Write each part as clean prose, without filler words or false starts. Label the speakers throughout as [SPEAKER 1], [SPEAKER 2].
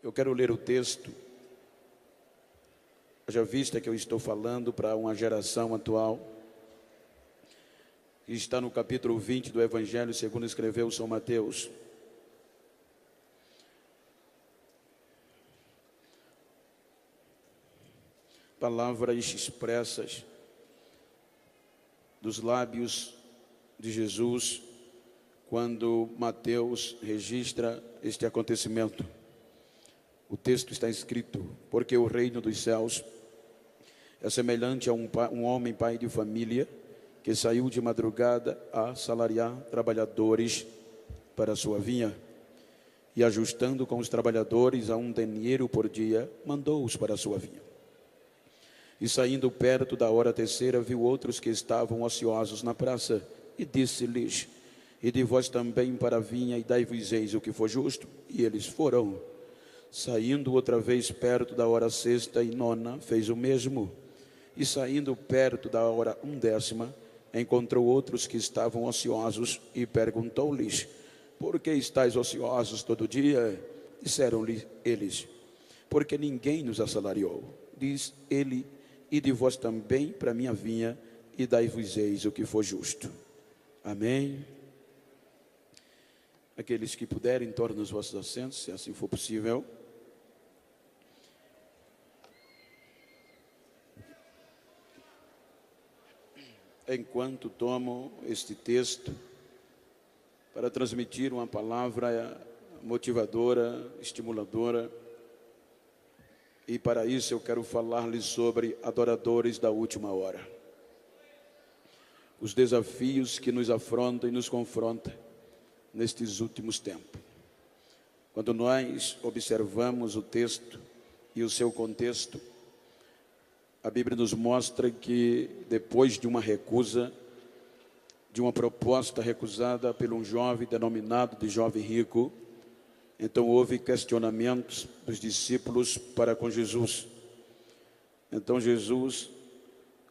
[SPEAKER 1] Eu quero ler o texto. Já vista que eu estou falando para uma geração atual, que está no capítulo 20 do Evangelho segundo escreveu São Mateus. Palavras expressas dos lábios de Jesus, quando Mateus registra este acontecimento. O texto está escrito: porque o reino dos céus é semelhante a um homem pai de família, que saiu de madrugada a assalariar trabalhadores para a sua vinha, e ajustando com os trabalhadores a 1 denário por dia, mandou-os para a sua vinha. E saindo perto da hora terceira, viu outros que estavam ociosos na praça, e disse-lhes: ide vós também para a vinha, e dai-vos-eis o que for justo. E eles foram. Saindo outra vez perto da hora sexta e nona, fez o mesmo. E saindo perto da hora 1ª, encontrou outros que estavam ociosos, e perguntou-lhes: por que estáis ociosos todo dia? Disseram-lhe eles: porque ninguém nos assalariou. Diz ele: ide vós também para a minha vinha, e dai-vos-eis o que for justo. Amém. Aqueles que puderem, tornem os vossos assentos, se assim for possível. Enquanto tomo este texto para transmitir uma palavra motivadora, estimuladora, e para isso eu quero falar-lhes sobre adoradores da última hora. Os desafios que nos afrontam e nos confrontam nestes últimos tempos. Quando nós observamos o texto e o seu contexto, a Bíblia nos mostra que depois de uma recusa, de uma proposta recusada por um jovem denominado de jovem rico, então houve questionamentos dos discípulos para com Jesus. Então Jesus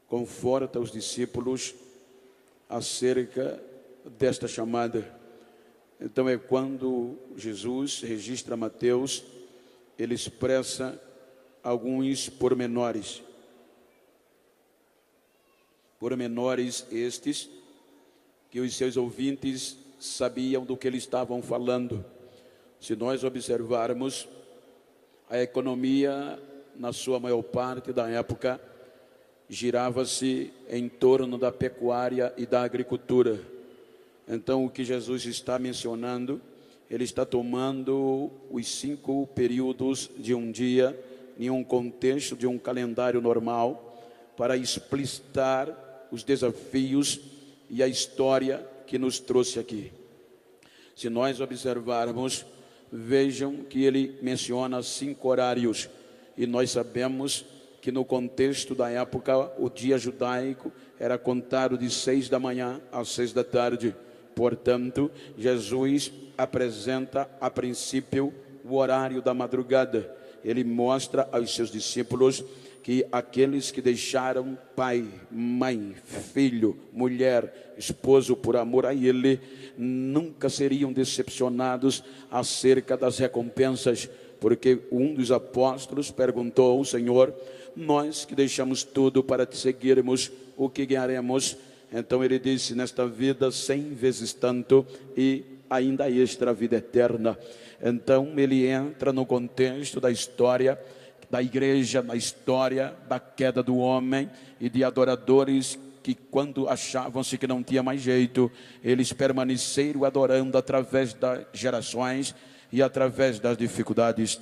[SPEAKER 1] conforta os discípulos acerca desta chamada. Então é quando Jesus registra Mateus, ele expressa alguns pormenores. Pormenores estes que os seus ouvintes sabiam do que eles estavam falando. Se nós observarmos, a economia, na sua maior parte da época, girava-se em torno da pecuária e da agricultura. Então, o que Jesus está mencionando, ele está tomando os 5 períodos de um dia, em um contexto de um calendário normal, para explicitar os desafios e a história que nos trouxe aqui. Se nós observarmos, vejam que ele menciona 5 horários, e nós sabemos que no contexto da época, o dia judaico era contado de 6 da manhã às 6 da tarde. Portanto, Jesus apresenta a princípio o horário da madrugada. Ele mostra aos seus discípulos que aqueles que deixaram pai, mãe, filho, mulher, esposo por amor a ele, nunca seriam decepcionados acerca das recompensas, porque um dos apóstolos perguntou ao Senhor: nós que deixamos tudo para te seguirmos, o que ganharemos? Então ele disse: nesta vida 100 vezes tanto, e ainda extra a vida eterna. Então ele entra no contexto da história da igreja, na história da queda do homem e de adoradores que, quando achavam-se que não tinha mais jeito, eles permaneceram adorando através das gerações e através das dificuldades.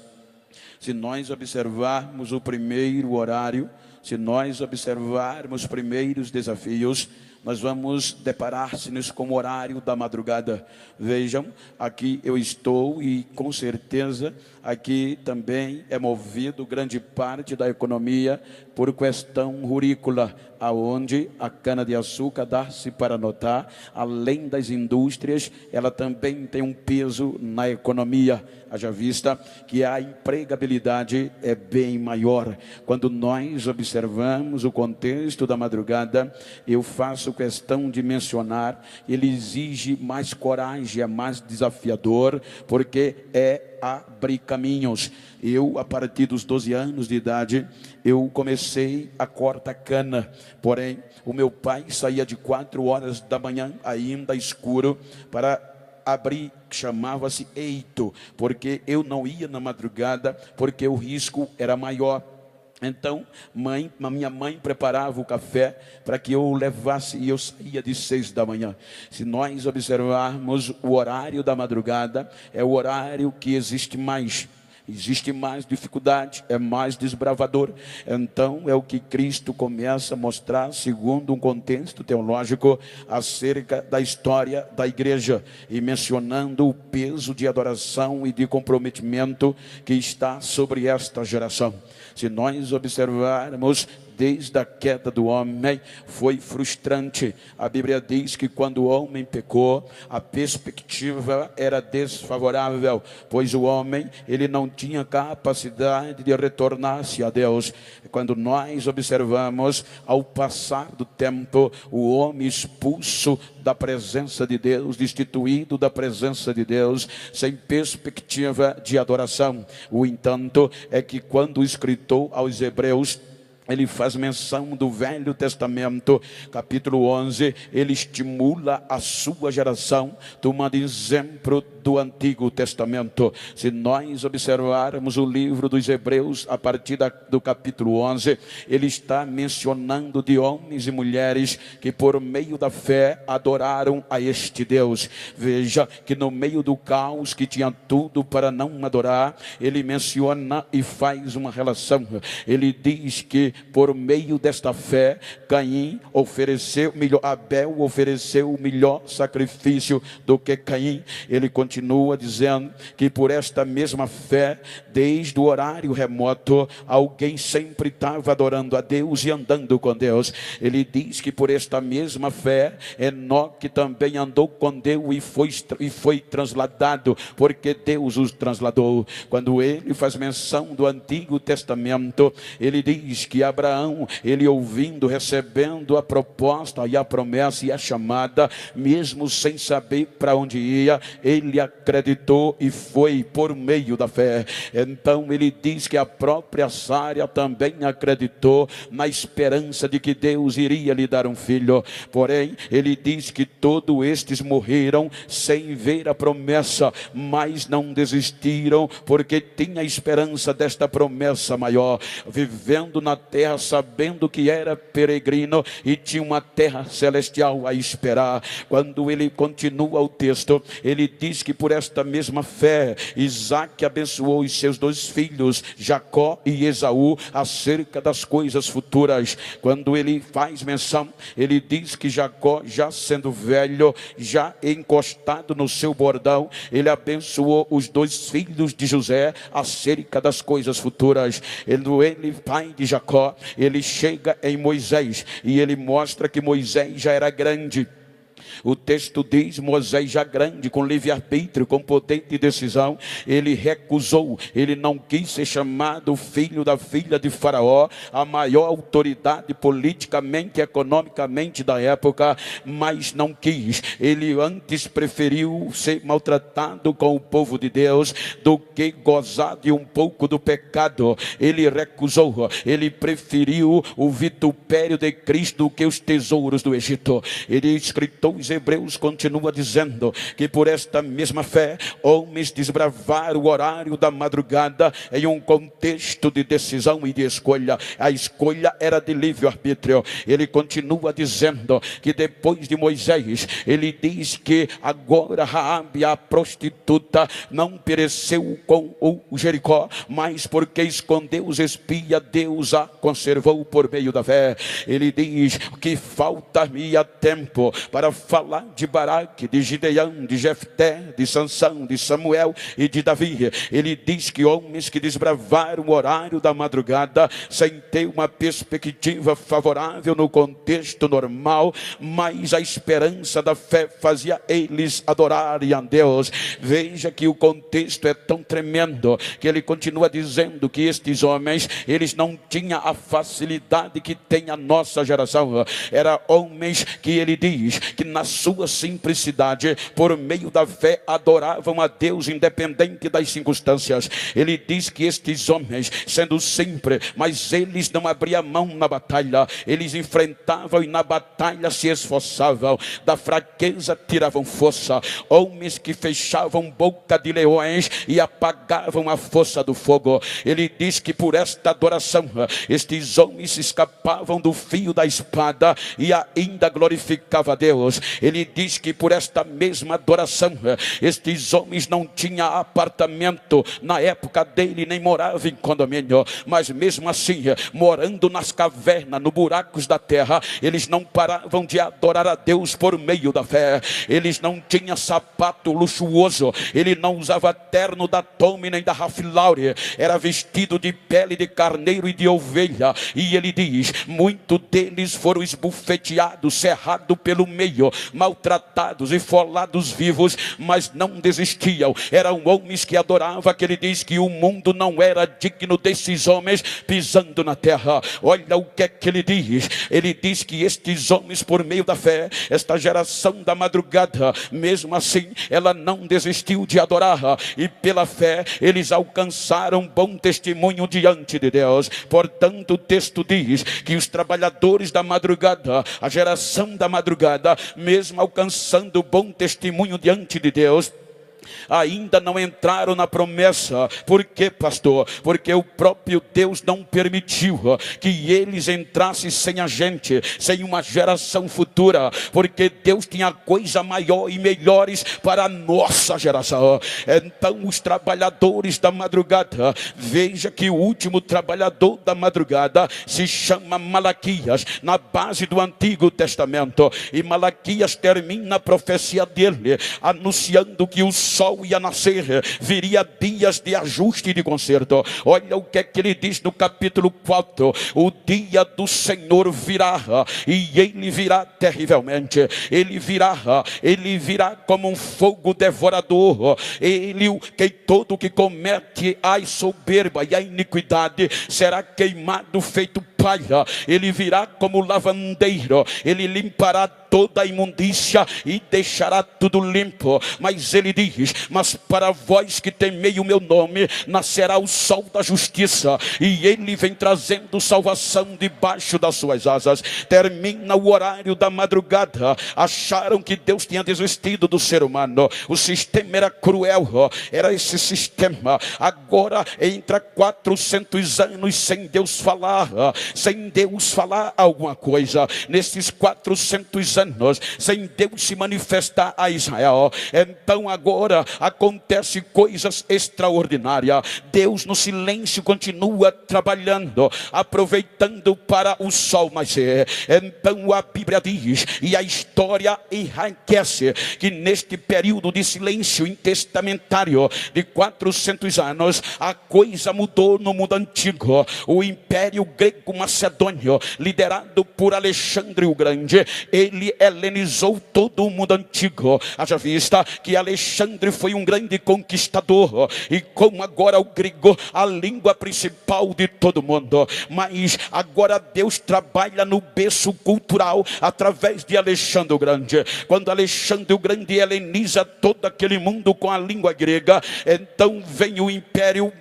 [SPEAKER 1] Se nós observarmos o primeiro horário, se nós observarmos os primeiros desafios, nós vamos deparar-se com o horário da madrugada. Vejam, aqui eu estou e com certeza aqui também é movido grande parte da economia por questão rurícola, aonde a cana-de-açúcar dá-se para notar, além das indústrias, ela também tem um peso na economia. Haja vista que a empregabilidade é bem maior. Quando nós observamos o contexto da madrugada, eu faço questão de mencionar, ele exige mais coragem, é mais desafiador, porque é abrir caminhos. Eu, a partir dos 12 anos de idade, eu comecei a cortar cana. Porém, o meu pai saía de 4 horas da manhã, ainda escuro, para abrir, chamava-se eito, porque eu não ia na madrugada, porque o risco era maior. Então, minha mãe preparava o café para que eu levasse, e eu saía de 6 da manhã. Se nós observarmos o horário da madrugada, é o horário que existe mais dificuldade, é mais desbravador. Então é o que Cristo começa a mostrar, segundo um contexto teológico, acerca da história da igreja, e mencionando o peso de adoração e de comprometimento que está sobre esta geração. Se nós observarmos, desde a queda do homem, foi frustrante. A Bíblia diz que quando o homem pecou, a perspectiva era desfavorável, pois o homem, ele não tinha capacidade de retornar-se a Deus. Quando nós observamos, ao passar do tempo, o homem expulso da presença de Deus, destituído da presença de Deus, sem perspectiva de adoração. O entanto, é que quando o escritor aos Hebreus, ele faz menção do Velho Testamento, capítulo 11, ele estimula a sua geração, tomando exemplo do Antigo Testamento. Se nós observarmos o livro dos Hebreus, a partir do capítulo 11, ele está mencionando de homens e mulheres que por meio da fé adoraram a este Deus. Veja que no meio do caos, que tinha tudo para não adorar, ele menciona e faz uma relação. Ele diz que por meio desta fé, Abel ofereceu o melhor sacrifício do que Caim. Ele continua dizendo que por esta mesma fé, desde o horário remoto, alguém sempre estava adorando a Deus e andando com Deus. Ele diz que por esta mesma fé, Enoque também andou com Deus e foi transladado, porque Deus os transladou. Quando ele faz menção do Antigo Testamento, ele diz que Abraão, ele ouvindo, recebendo a proposta e a promessa e a chamada, mesmo sem saber para onde ia, ele acreditou e foi por meio da fé. Então ele diz que a própria Sara também acreditou na esperança de que Deus iria lhe dar um filho. Porém, ele diz que todos estes morreram sem ver a promessa, mas não desistiram, porque tinha esperança desta promessa maior, vivendo na terra, sabendo que era peregrino e tinha uma terra celestial a esperar. Quando ele continua o texto, ele diz que por esta mesma fé, Isaac abençoou os seus 2 filhos, Jacó e Esaú, acerca das coisas futuras. Quando ele faz menção, ele diz que Jacó, já sendo velho, já encostado no seu bordão, ele abençoou os 2 filhos de José acerca das coisas futuras. Ele, pai de Jacó, ele chega em Moisés e ele mostra que Moisés já era grande. O texto diz, Moisés já grande, com livre-arbítrio, com poder de decisão, ele recusou, ele não quis ser chamado filho da filha de Faraó, a maior autoridade politicamente e economicamente da época, mas não quis. Ele antes preferiu ser maltratado com o povo de Deus do que gozar de um pouco do pecado. Ele recusou, ele preferiu o vitupério de Cristo do que os tesouros do Egito. Ele, escritor os Hebreus, continua dizendo que por esta mesma fé, homens desbravaram o horário da madrugada em um contexto de decisão e de escolha. A escolha era de livre-arbítrio. Ele continua dizendo que depois de Moisés, ele diz que agora Raabe, a prostituta, não pereceu com o Jericó, mas porque escondeu os espias, Deus a conservou por meio da fé. Ele diz que falta-me tempo para falar de Baraque, de Gideão, de Jefté, de Sansão, de Samuel e de Davi. Ele diz que homens que desbravaram o horário da madrugada sem ter uma perspectiva favorável no contexto normal, mas a esperança da fé fazia eles adorarem a Deus. Veja que o contexto é tão tremendo que ele continua dizendo que estes homens, eles não tinham a facilidade que tem a nossa geração. Eram homens que ele diz que na sua simplicidade, por meio da fé, adoravam a Deus independente das circunstâncias. Ele diz que estes homens, sendo simples, mas eles não abriam mão na batalha, eles enfrentavam e na batalha se esforçavam, da fraqueza tiravam força, homens que fechavam boca de leões e apagavam a força do fogo. Ele diz que por esta adoração, estes homens escapavam do fio da espada e ainda glorificavam a Deus. Ele diz que por esta mesma adoração, estes homens não tinham apartamento na época dele, nem moravam em condomínio, mas mesmo assim, morando nas cavernas, nos buracos da terra, eles não paravam de adorar a Deus por meio da fé. Eles não tinham sapato luxuoso, ele não usava terno da Tommy nem da Ralph Lauren, era vestido de pele de carneiro e de ovelha. E ele diz: muitos deles foram esbufeteados, cerrados pelo meio, maltratados e folados vivos, mas não desistiam. Eram homens que adoravam, que ele diz que o mundo não era digno desses homens pisando na terra. Olha o que é que ele diz. Ele diz que estes homens, por meio da fé, esta geração da madrugada, mesmo assim, ela não desistiu de adorar, e pela fé eles alcançaram bom testemunho diante de Deus. Portanto, o texto diz que os trabalhadores da madrugada, a geração da madrugada, mesmo alcançando bom testemunho diante de Deus, ainda não entraram na promessa. Por quê, pastor? Porque o próprio Deus não permitiu que eles entrassem sem a gente, sem uma geração futura, porque Deus tinha coisa maior e melhores para a nossa geração. Então os trabalhadores da madrugada, veja que o último trabalhador da madrugada se chama Malaquias, na base do Antigo Testamento, e Malaquias termina a profecia dele anunciando que o sol ia nascer, viria dias de ajuste e de conserto. Olha o que é que ele diz no capítulo 4: o dia do Senhor virá, e ele virá terrivelmente. Ele virá como um fogo devorador. Todo que comete a soberba e a iniquidade será queimado feito palha. Ele virá como lavandeiro, ele limpará toda a imundícia e deixará tudo limpo. Mas ele diz: mas para vós que temei o meu nome, nascerá o sol da justiça, e ele vem trazendo salvação debaixo das suas asas. Termina o horário da madrugada. Acharam que Deus tinha desistido do ser humano. O sistema era cruel, era esse sistema. Agora entra 400 anos sem Deus falar, sem Deus falar alguma coisa. Nesses 400 anos, sem Deus se manifestar a Israel. Então agora acontece coisas extraordinárias. Deus no silêncio continua trabalhando, aproveitando para o sol nascer. Então a Bíblia diz, e a história enriquece, que neste período de silêncio intestamentário de 400 anos, a coisa mudou no mundo antigo. O Império Grego Macedônio, liderado por Alexandre o Grande, ele helenizou todo o mundo antigo. Haja vista que Alexandre foi um grande conquistador, e como agora o grego, a língua principal de todo mundo. Mas agora Deus trabalha no berço cultural através de Alexandre o Grande. Quando Alexandre o Grande heleniza todo aquele mundo com a língua grega, então vem o Império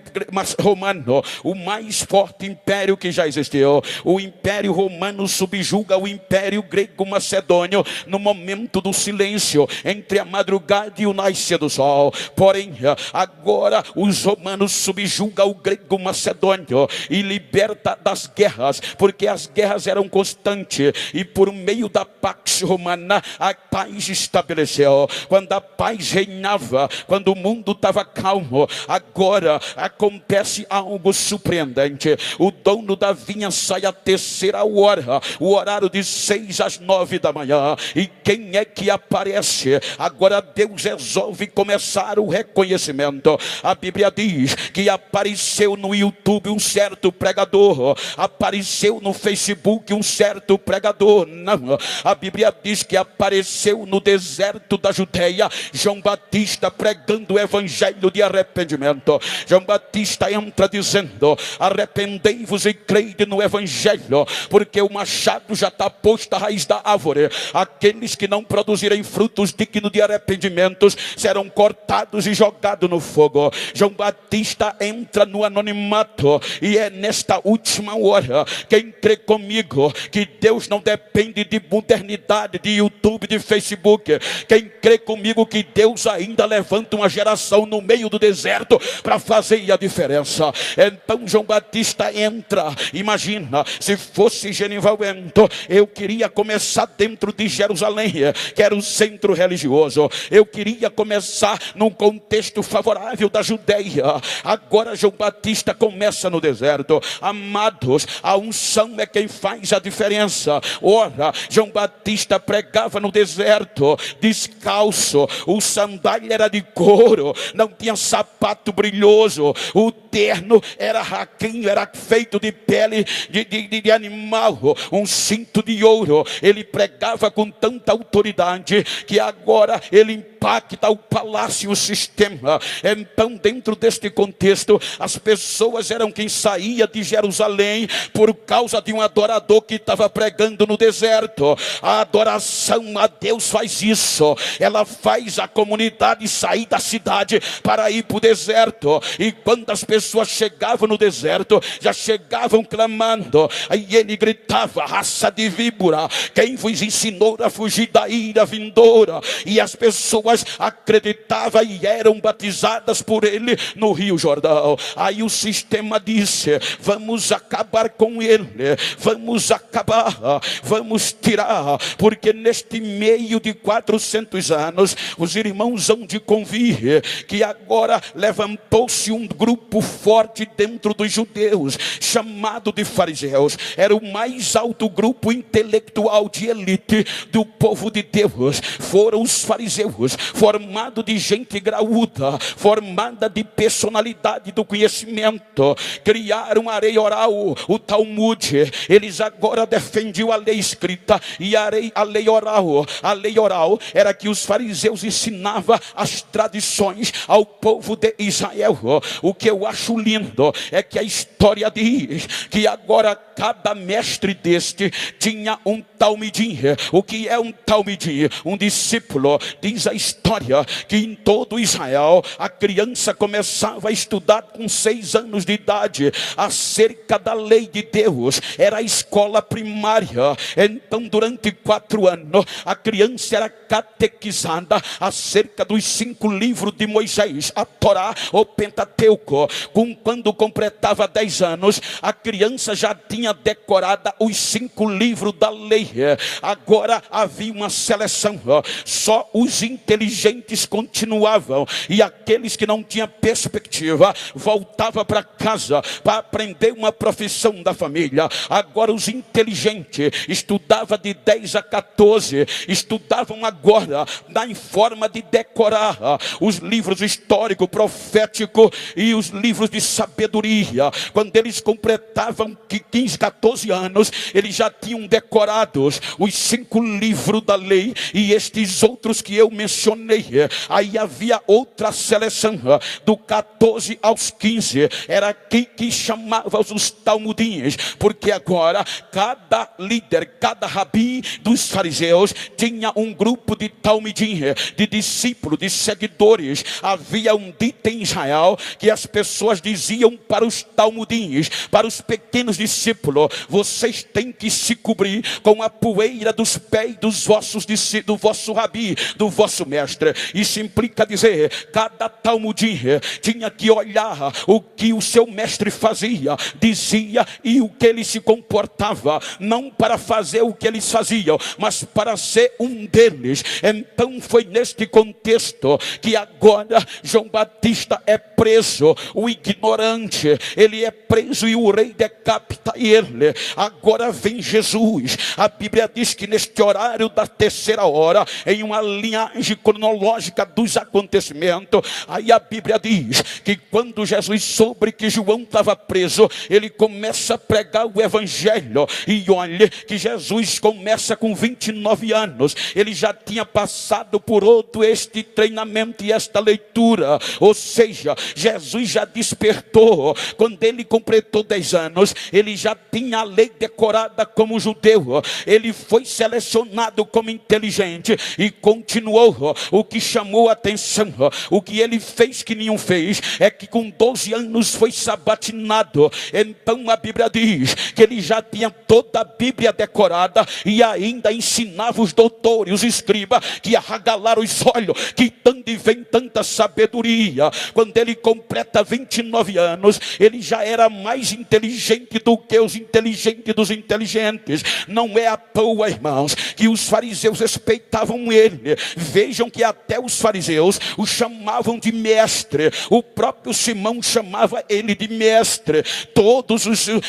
[SPEAKER 1] Romano, o mais forte império que já existiu. O Império Romano subjuga o Império Grego Macedônio no momento do silêncio entre a madrugada e o nascer do sol. Porém, agora os romanos subjugam o Grego Macedônio e liberta das guerras, porque as guerras eram constantes, e por meio da Pax Romana a paz estabeleceu. Quando a paz reinava, quando o mundo estava calmo, agora acontece algo surpreendente. O dono da vinha sai à terceira hora, o horário de 6 às 9 da manhã. E quem é que aparece? Agora Deus resolve começar o reconhecimento. A Bíblia diz que apareceu no YouTube um certo pregador, apareceu no Facebook um certo pregador. Não, a Bíblia diz que apareceu no deserto da Judeia João Batista pregando o evangelho de arrependimento. João Batista entra dizendo: arrependei-vos e creide no evangelho, porque o machado já está posto à raiz da árvore. aqueles que não produzirem frutos dignos de arrependimentos serão cortados e jogados no fogo. João Batista entra no anonimato, e é nesta última hora, quem crê comigo que Deus não depende de modernidade, de YouTube, de Facebook, quem crê comigo que Deus ainda levanta uma geração no meio do deserto para fazer a diferença. Então João Batista entra. Imagina, se fosse Genival Bento, eu queria começar dentro de Jerusalém, que era o centro religioso. Eu queria começar num contexto favorável da Judeia. Agora João Batista começa no deserto. Amados, a unção é quem faz a diferença. Ora, João Batista pregava no deserto, descalço, o sandália era de couro, não tinha sapato brilhoso, o terno era raquinho, era feito de pele de animal, um cinto de ouro. Ele pregava com tanta autoridade que agora ele impacta o palácio, o sistema. Então, dentro deste contexto, as pessoas eram quem saía de Jerusalém por causa de um adorador que estava pregando no deserto. A adoração a Deus faz isso, ela faz a comunidade sair da cidade para ir para o deserto. E quando as pessoas chegavam no deserto, já chegavam clamando. Aí ele gritava: raça de víbora, quem vos ensinou a fugir da ira vindoura? E as pessoas acreditavam e eram batizadas por ele no Rio Jordão. Aí o sistema disse: vamos acabar com ele, vamos acabar, vamos tirar, porque neste meio de 400 anos os irmãos hão de convir que agora levantou-se um grupo forte dentro dos judeus, chamado de fariseus. Era o mais alto grupo intelectual de elite do povo de Deus. Foram os fariseus, formado de gente graúda, formada de personalidade do conhecimento. Criaram a lei oral, o Talmud. Eles agora defendiam a lei escrita e a lei oral. A lei oral era que os fariseus ensinavam as tradições ao povo de Israel. O que eu acho lindo é que a história diz que agora cada mestre deste tinha um talmidim. O que é um talmidim? Um discípulo. Diz a história que em todo Israel a criança começava a estudar com 6 anos de idade acerca da lei de Deus. Era a escola primária. Então durante 4 anos a criança era catequizada acerca dos 5 livros de Moisés, a Torá, o Pentateuco. Quando completava 10 anos, a criança já tinha decorada os 5 livros da lei. Agora havia uma seleção, só os inteligentes continuavam, e aqueles que não tinham perspectiva voltavam para casa para aprender uma profissão da família. Agora os inteligentes estudavam de 10 a 14, estudavam agora em forma de decorar os livros histórico, profético e os livros de sabedoria. Quando eles completavam 15, 14 anos, eles já tinham decorados os 5 livros da lei e estes outros que eu mencionei. Aí havia outra seleção, do 14 aos 15, era aqui que chamava os talmudins, porque agora cada líder, cada rabi dos fariseus tinha um grupo de talmidim, de discípulos, de seguidores. Havia um dito em Israel que as pessoas diziam para os talmudins, para os pequenos discípulos: vocês têm que se cobrir com a poeira dos pés dos vossos discípulos, do vosso rabi, do vosso mestre. Isso implica dizer, cada talmudim tinha que olhar o que o seu mestre fazia, dizia e o que ele se comportava, não para fazer o que eles faziam, mas para ser um deles. Então foi neste contexto que agora João Batista é preso, o ignorante, ele é preso e o rei decapita ele. Agora vem Jesus. A Bíblia diz que neste horário da 3ª hora, em uma linhagem cronológica dos acontecimentos, aí a Bíblia diz que quando Jesus soube que João estava preso, ele começa a pregar o evangelho. E olha que Jesus começa com 29 anos, ele já tinha passado por todo este treinamento e esta leitura, ou seja, Jesus já despertou. Quando ele completou 10 anos, ele já tinha a lei decorada como judeu. Ele foi selecionado como inteligente e continuou. O que chamou a atenção, o que ele fez que nenhum fez, é que com 12 anos foi sabatinado. Então a Bíblia diz que ele já tinha toda a Bíblia decorada e ainda ensinava os doutores, os escribas, que arregalaram os olhos, que tanto vem tanta sabedoria. Quando ele completa 29 anos, ele já era mais inteligente do que os inteligentes dos inteligentes. Não é à toa, irmãos, que os fariseus respeitavam ele. Vejam que até os fariseus o chamavam de mestre. O próprio Simão chamava ele de mestre.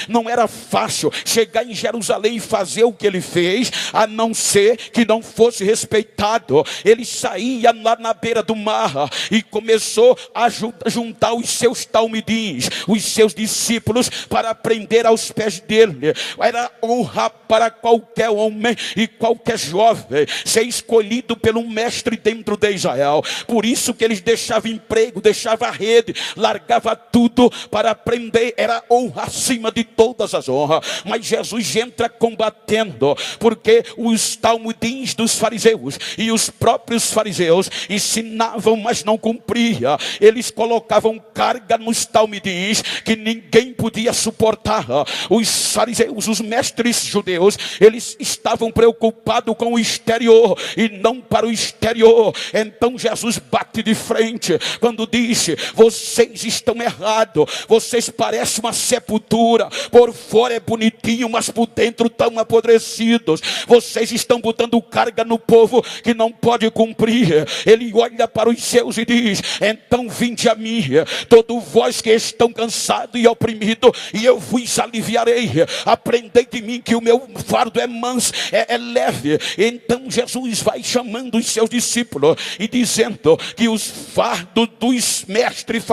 [SPEAKER 1] Não era fácil chegar em Jerusalém e fazer o que ele fez, a não ser que não fosse respeitado. Ele saía lá na beira do mar e começou a juntar os seus talmidins, os seus discípulos, para aprender aos pés dele. Era honra para qualquer homem e qualquer jovem ser escolhido pelo mestre dentro de Israel. Por isso que eles deixavam emprego, deixavam a rede, largava tudo para aprender. Era honra acima de todas as honras. Mas Jesus entra combatendo, porque os talmudins dos fariseus e os próprios fariseus ensinavam, mas não cumpria. Eles colocavam carga nos talmudins que ninguém podia suportar. Os fariseus, os mestres judeus, eles estavam preocupados com o exterior e não para o exterior. Então Jesus bate de frente quando disse: vocês estão errados, vocês parecem uma sepultura, por fora é bonitinho, mas por dentro estão apodrecidos. Vocês estão botando carga no povo que não pode cumprir. Ele olha para os seus e diz: então vinde a mim, todos vós que estão cansados e oprimidos, e eu vos aliviarei. Aprendei de mim que o meu fardo é manso, é leve. Então Jesus vai chamando os seus discípulos e dizendo que os fardos dos mestres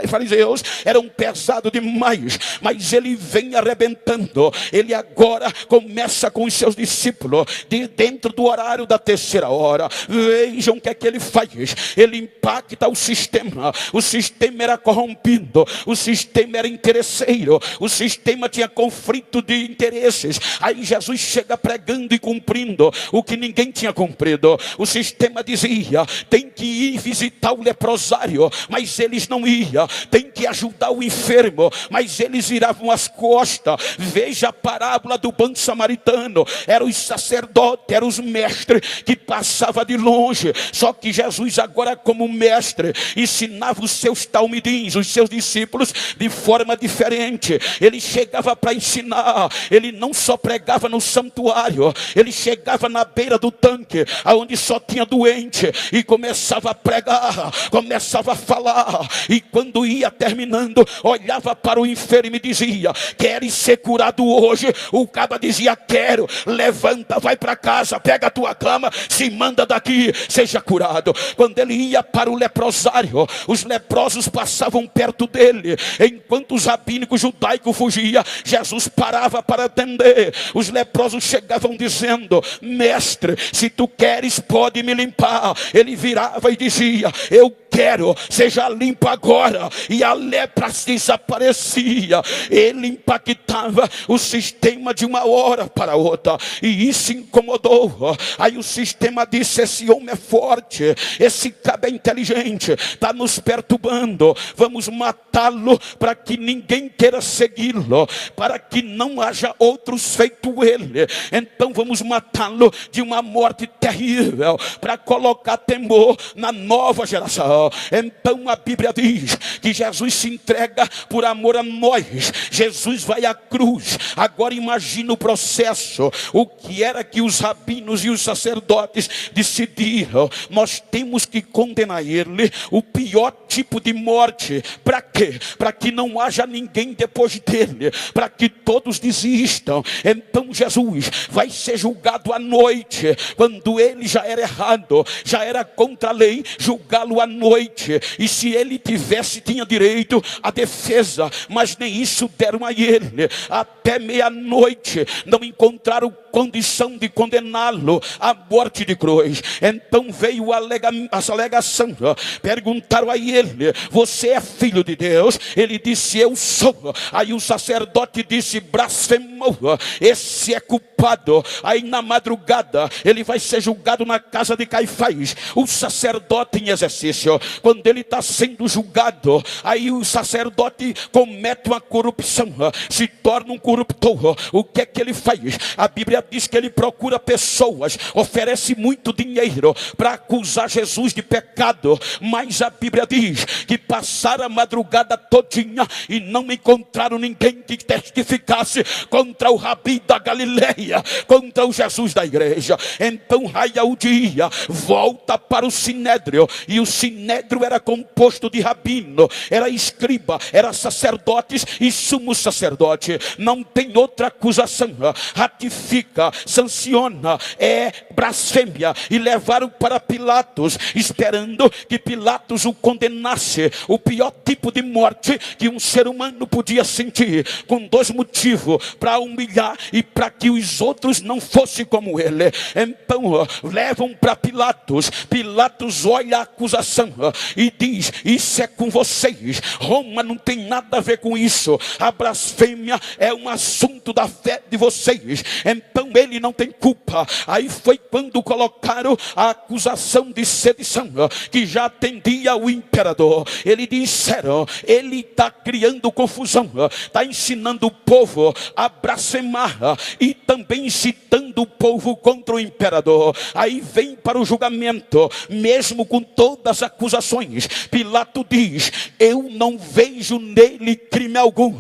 [SPEAKER 1] fariseus eram pesados demais, mas ele vem arrebentando. Ele agora começa com os seus discípulos dentro do horário da terceira hora. Vejam o que é que ele faz. Ele impacta o sistema. O sistema era corrompido, o sistema era interesseiro, o sistema tinha conflito de interesses. Aí Jesus chega pregando e cumprindo o que ninguém tinha cumprido. O sistema dizia: tem que ir visitar o leprosário, mas eles não iam. Tem que ajudar o enfermo, mas eles viravam as costas. Veja a parábola do bom samaritano. Eram os sacerdotes, eram os mestres que passavam de longe. Só que Jesus agora, como mestre, ensinava os seus talmidins, os seus discípulos, de forma diferente. Ele chegava para ensinar. Ele não só pregava no santuário, ele chegava na beira do tanque, aonde só tinha doente, e começava a pregar, começava a falar. E quando ia terminando, olhava para o enfermo e dizia: queres ser curado hoje? O caba dizia: quero. Levanta, vai para casa, pega a tua cama, se manda daqui, seja curado. Quando ele ia para o leprosário, os leprosos passavam perto dele. Enquanto os rabínicos judaicos fugiam, Jesus parava para atender. Os leprosos chegavam dizendo: mestre, se tu queres, pode me limpar. Ele virava e dizia: eu quero, seja limpo agora. E a lepra desaparecia. Ele impactava o sistema de uma hora para outra, e isso incomodou. Aí o sistema disse: esse homem é forte, esse cara é inteligente, está nos perturbando, vamos matá-lo para que ninguém queira segui-lo, para que não haja outros feito ele. Então vamos matá-lo de uma morte terrível, para colocar temor na nova geração. Então a Bíblia diz que Jesus se entrega por amor a nós. Jesus vai à cruz. Agora imagina o processo. O que era que os rabinos e os sacerdotes decidiram? Nós temos que condenar ele, o pior tipo de morte. Para quê? Para que não haja ninguém depois dele, para que todos desistam. Então Jesus vai ser julgado à noite, quando ele já era errado, já era contra a lei julgá-lo à noite. noite, e se ele tivesse, tinha direito à defesa, mas nem isso deram a ele. Até meia-noite não encontraram condição de condená-lo à morte de cruz. Então veio a alegação, perguntaram a ele: você é filho de Deus? Ele disse: eu sou. Aí o sacerdote disse: blasfemou, esse é culpado. Aí na madrugada ele vai ser julgado na casa de Caifás, o sacerdote em exercício. Quando ele está sendo julgado, aí o sacerdote comete uma corrupção, se torna um corruptor. O que é que ele faz? A Bíblia diz que ele procura pessoas, oferece muito dinheiro para acusar Jesus de pecado, mas a Bíblia diz que passaram a madrugada todinha e não encontraram ninguém que testificasse contra o Rabi da Galileia, contra o Jesus da igreja. Então raia o dia, volta para o sinédrio, e o sinédrio era composto de rabino, era escriba, era sacerdotes e sumo sacerdote. Não tem outra acusação, ratifica, sanciona, é blasfêmia. E levaram para Pilatos, esperando que Pilatos o condenasse, o pior tipo de morte que um ser humano podia sentir, com dois motivos: para humilhar e para que os outros não fossem como ele. Então levam para Pilatos. Pilatos olha a acusação e diz: isso é com vocês, Roma não tem nada a ver com isso, a blasfêmia é um assunto da fé de vocês, então ele não tem culpa. Aí foi quando colocaram a acusação de sedição, que já atendia o imperador. Eles disseram: ele está criando confusão, está ensinando o povo a blasfemar e também incitando o povo contra o imperador. Aí vem para o julgamento, mesmo com todas as acusações. Pilato diz: eu não vejo nele crime algum,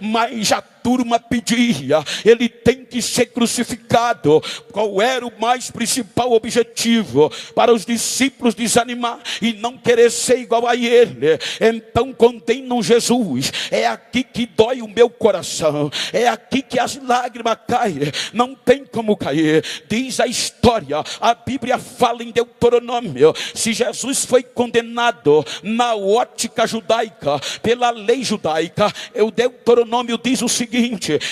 [SPEAKER 1] mas a turma pedia, ele tem que ser crucificado. Qual era o mais principal objetivo? Para os discípulos desanimar e não querer ser igual a ele. Então condenam Jesus. É aqui que dói o meu coração, é aqui que as lágrimas caem, não tem como cair. Diz a história, a Bíblia fala em Deuteronômio, se Jesus foi condenado na ótica judaica, pela lei judaica, o Deuteronômio diz o seguinte: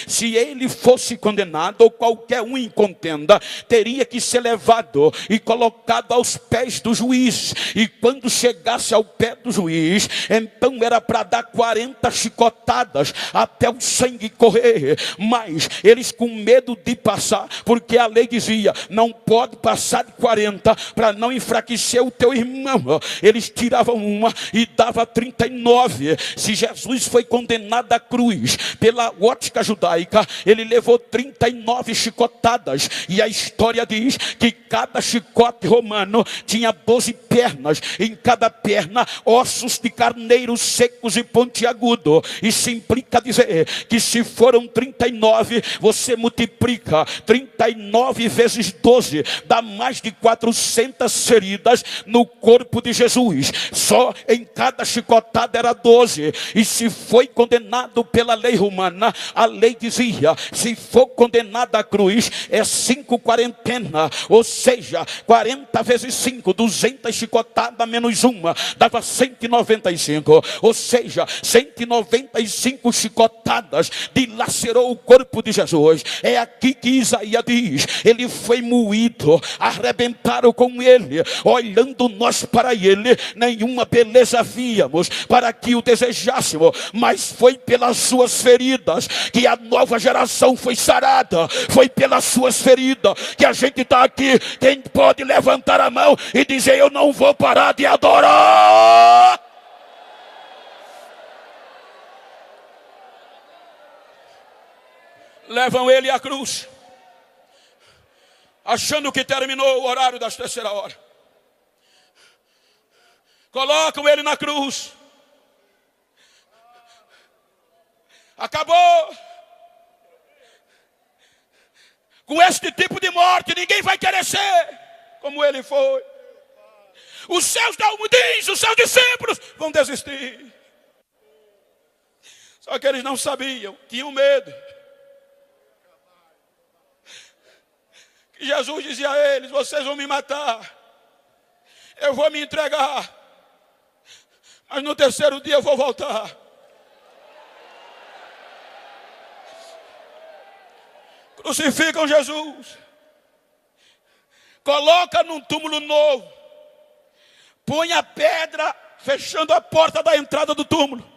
[SPEAKER 1] se ele fosse condenado, ou qualquer um em contenda, teria que ser levado e colocado aos pés do juiz, e quando chegasse ao pé do juiz, então era para dar 40 chicotadas até o sangue correr. Mas eles, com medo de passar, porque a lei dizia: não pode passar de 40 para não enfraquecer o teu irmão, eles tiravam uma e dava 39. Se Jesus foi condenado à cruz pela ótica judaica, ele levou 39 chicotadas, e a história diz que cada chicote romano tinha 12 pernas, em cada perna ossos de carneiro secos e pontiagudo. Isso implica dizer que se foram 39, você multiplica 39 vezes 12, dá mais de 400 feridas no corpo de Jesus. Só em cada chicotada era 12. E se foi condenado pela lei romana, a lei dizia: se for condenado à cruz, é 5 quarentena, ou seja, 40 vezes 5, 200 chicotadas menos uma, dava 195, ou seja, 195 chicotadas dilacerou o corpo de Jesus. É aqui que Isaías diz: ele foi moído, arrebentaram com ele, olhando nós para ele, nenhuma beleza víamos para que o desejássemos, mas foi pelas suas feridas que a nova geração foi sarada, foi pelas suas feridas que a gente está aqui. Quem pode levantar a mão e dizer: eu não vou parar de adorar? Levam ele à cruz, achando que terminou o horário das terceira hora. Colocam ele na cruz. Acabou. Com este tipo de morte, ninguém vai querer ser como ele foi. Os seus dalmudins, os seus discípulos vão desistir. Só que eles não sabiam, tinham medo. Que Jesus dizia a eles: vocês vão me matar, eu vou me entregar, mas no terceiro dia eu vou voltar. Crucificam Jesus, coloca num túmulo novo, põe a pedra fechando a porta da entrada do túmulo,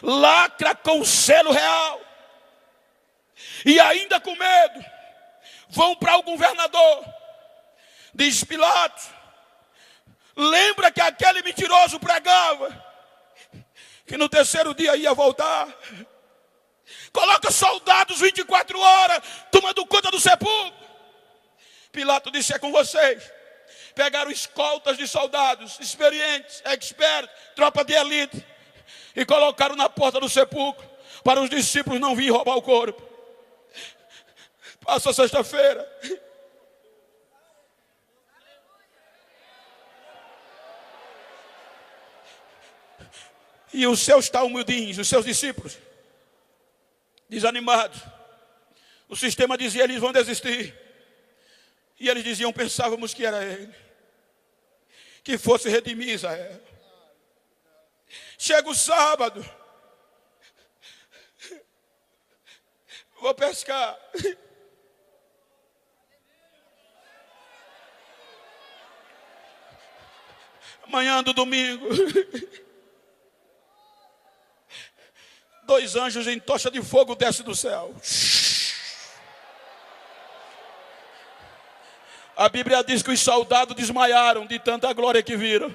[SPEAKER 1] lacra com o selo real, e ainda com medo, vão para o governador. Diz Pilatos: lembra que aquele mentiroso pregava que no terceiro dia ia voltar? Coloca soldados 24 horas tomando conta do sepulcro. Pilatos disse: é com vocês. Pegaram escoltas de soldados experientes, expertos, tropa de elite, e colocaram na porta do sepulcro para os discípulos não virem roubar o corpo. Passa a sexta-feira, e os seus talmudins, os seus discípulos, desanimados, o sistema dizia: eles vão desistir. E eles diziam: pensávamos que era ele, que fosse redimir Israel. Chega o sábado, vou pescar. Manhã do domingo, 2 anjos em tocha de fogo descem do céu. A Bíblia diz que os soldados desmaiaram de tanta glória que viram.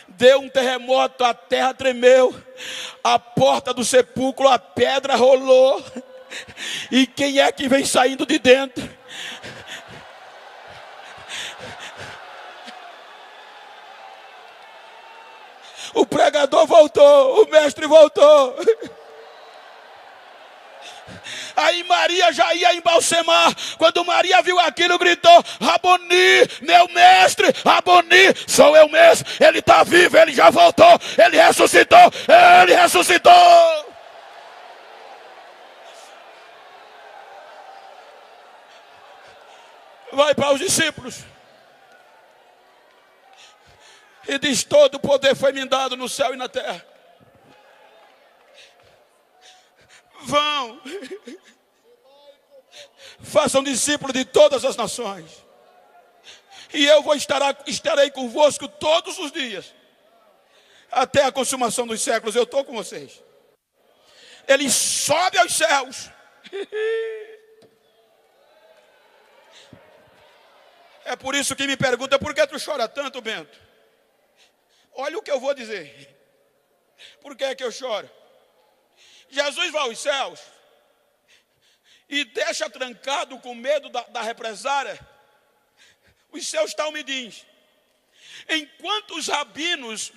[SPEAKER 1] Deu um terremoto, a terra tremeu, a porta do sepulcro, a pedra rolou. E quem é que vem saindo de dentro? O pregador voltou, o mestre voltou. Aí Maria já ia embalsamar. Quando Maria viu aquilo, gritou: Raboni, meu mestre, Raboni, sou eu mesmo. Ele está vivo, ele já voltou, ele ressuscitou, ele ressuscitou. Vai para os discípulos e diz: todo o poder foi me dado no céu e na terra. Vão, façam discípulos de todas as nações, e eu estarei convosco todos os dias, até a consumação dos séculos. Eu estou com vocês. Ele sobe aos céus. É por isso que me pergunta: por que tu chora tanto, Bento? Olha o que eu vou dizer. Por que é que eu choro? Jesus vai aos céus e deixa trancado, com medo da represária, os seus talmidins. Enquanto os rabinos,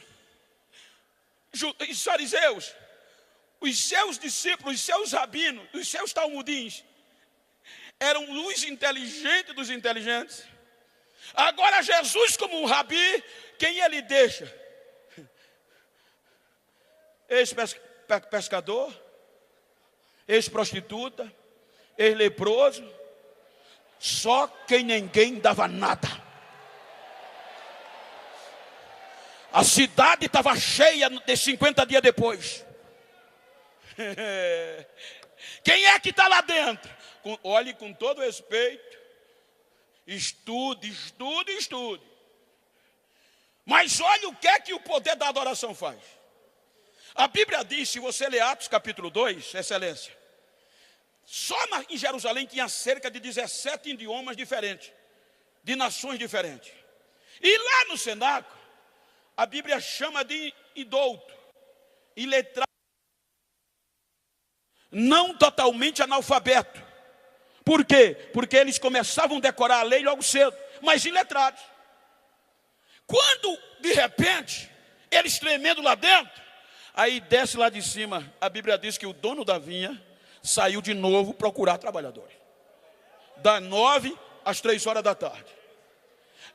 [SPEAKER 1] os fariseus, os seus discípulos, os seus rabinos, os seus talmudins, eram os inteligentes dos inteligentes. Agora Jesus, como um rabi, quem ele deixa? Ex-pescador, ex-prostituta, ex-leproso, só quem ninguém dava nada. A cidade estava cheia de 50 dias depois. Quem é que está lá dentro? Olhe com todo respeito, estude. Mas olha o que o poder da adoração faz. A Bíblia diz, se você ler Atos capítulo 2, excelência, só em Jerusalém tinha cerca de 17 idiomas diferentes, de nações diferentes. E lá no cenáculo, a Bíblia chama de idouto, iletrado, não totalmente analfabeto. Por quê? Porque eles começavam a decorar a lei logo cedo, mas iletrados. Quando, de repente, eles tremendo lá dentro, aí desce lá de cima, a Bíblia diz que o dono da vinha saiu de novo procurar trabalhadores. Das 9 às 3 horas da tarde.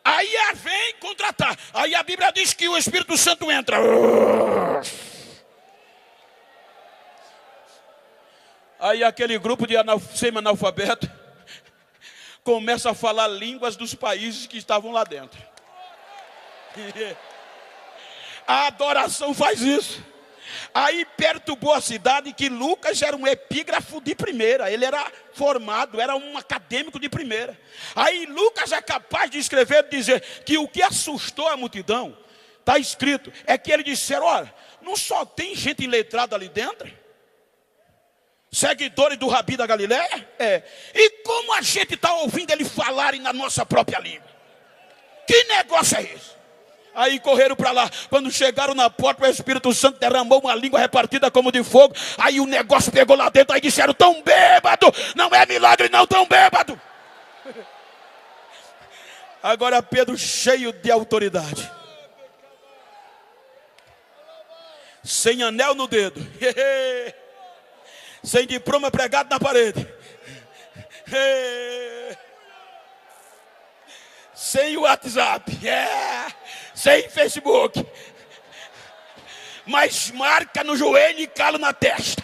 [SPEAKER 1] Aí vem contratar. Aí a Bíblia diz que o Espírito Santo entra. Aí aquele grupo de semi-analfabeto começa a falar línguas dos países que estavam lá dentro. A adoração faz isso. Aí perturbou a cidade, que Lucas era um epígrafo de primeira. Ele era formado, era um acadêmico de primeira. Aí Lucas é capaz de escrever e dizer que o que assustou a multidão, está escrito, é que eles disseram: olha, não só tem gente iletrada ali dentro, seguidores do Rabi da Galileia? E como a gente está ouvindo ele falarem na nossa própria língua? Que negócio é esse? Aí correram para lá. Quando chegaram na porta, o Espírito Santo derramou uma língua repartida como de fogo. Aí o negócio pegou lá dentro. Aí disseram: tão bêbado. Não é milagre não, tão bêbado. Agora Pedro, cheio de autoridade, sem anel no dedo, sem diploma pregado na parede, sem WhatsApp, sem Facebook, mas marca no joelho e calo na testa.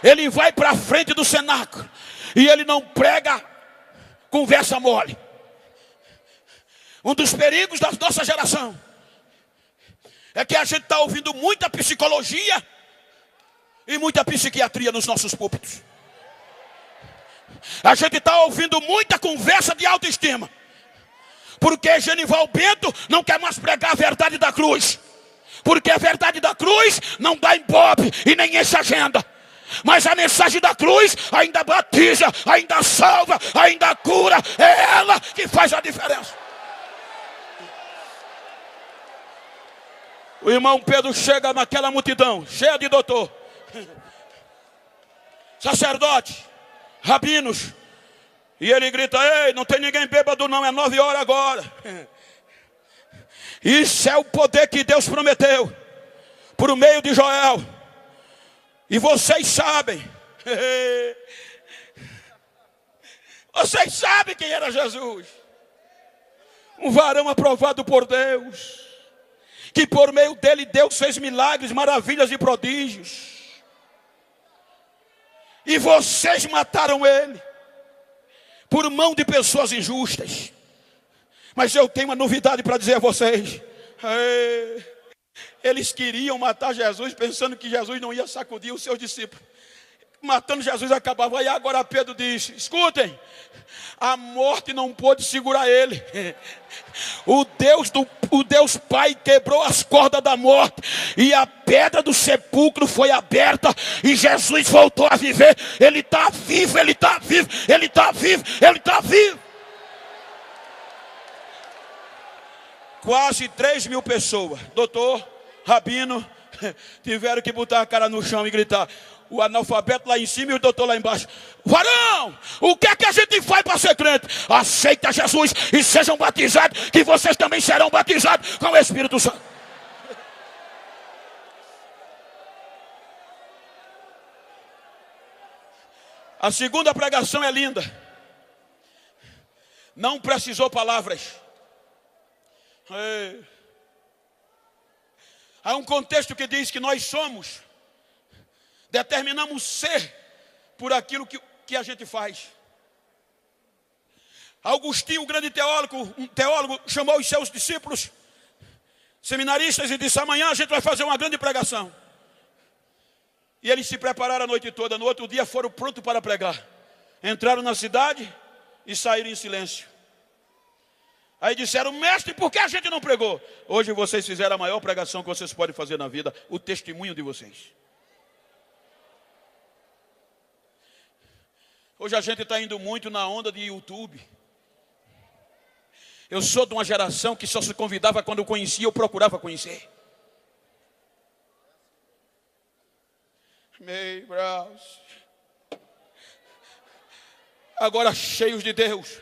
[SPEAKER 1] Ele vai para frente do cenáculo e ele não prega conversa mole. Um dos perigos da nossa geração é que a gente está ouvindo muita psicologia e muita psiquiatria nos nossos púlpitos. A gente está ouvindo muita conversa de autoestima, porque Genival Bento não quer mais pregar a verdade da cruz, porque a verdade da cruz não dá ibope e nem enche agenda. Mas a mensagem da cruz ainda batiza, ainda salva, ainda cura. É ela que faz a diferença. O irmão Pedro chega naquela multidão cheia de doutor, sacerdote, rabinos, e ele grita: ei, não tem ninguém bêbado não, é 9 horas agora. Isso é o poder que Deus prometeu por meio de Joel. E vocês sabem, vocês sabem quem era Jesus. Um varão aprovado por Deus, que por meio dele Deus fez milagres, maravilhas e prodígios. E vocês mataram ele por mão de pessoas injustas. Mas eu tenho uma novidade para dizer a vocês. Eles queriam matar Jesus, pensando que Jesus não ia sacudir os seus discípulos. Matando Jesus acabava. E agora Pedro diz: escutem, a morte não pôde segurar ele. O Deus Pai quebrou as cordas da morte, e a pedra do sepulcro foi aberta, e Jesus voltou a viver. Ele está vivo, ele está vivo, ele está vivo, ele está vivo. Quase 3.000 pessoas, doutor, rabino, tiveram que botar a cara no chão e gritar. O analfabeto lá em cima e o doutor lá embaixo: varão, o que é que a gente faz para ser crente? Aceita Jesus e sejam batizados, que vocês também serão batizados com o Espírito Santo. A segunda pregação é linda. Não precisou palavras. Há um contexto que diz que nós determinamos ser por aquilo que a gente faz. Agostinho, um grande teólogo, chamou os seus discípulos, seminaristas, e disse: amanhã a gente vai fazer uma grande pregação. E eles se prepararam a noite toda. No outro dia foram prontos para pregar. Entraram na cidade e saíram em silêncio. Aí disseram: mestre, por que a gente não pregou? Hoje vocês fizeram a maior pregação que vocês podem fazer na vida, o testemunho de vocês. Hoje a gente está indo muito na onda de YouTube. Eu sou de uma geração que só se convidava quando eu conhecia, eu procurava conhecer. Meio braço. Agora cheios de Deus.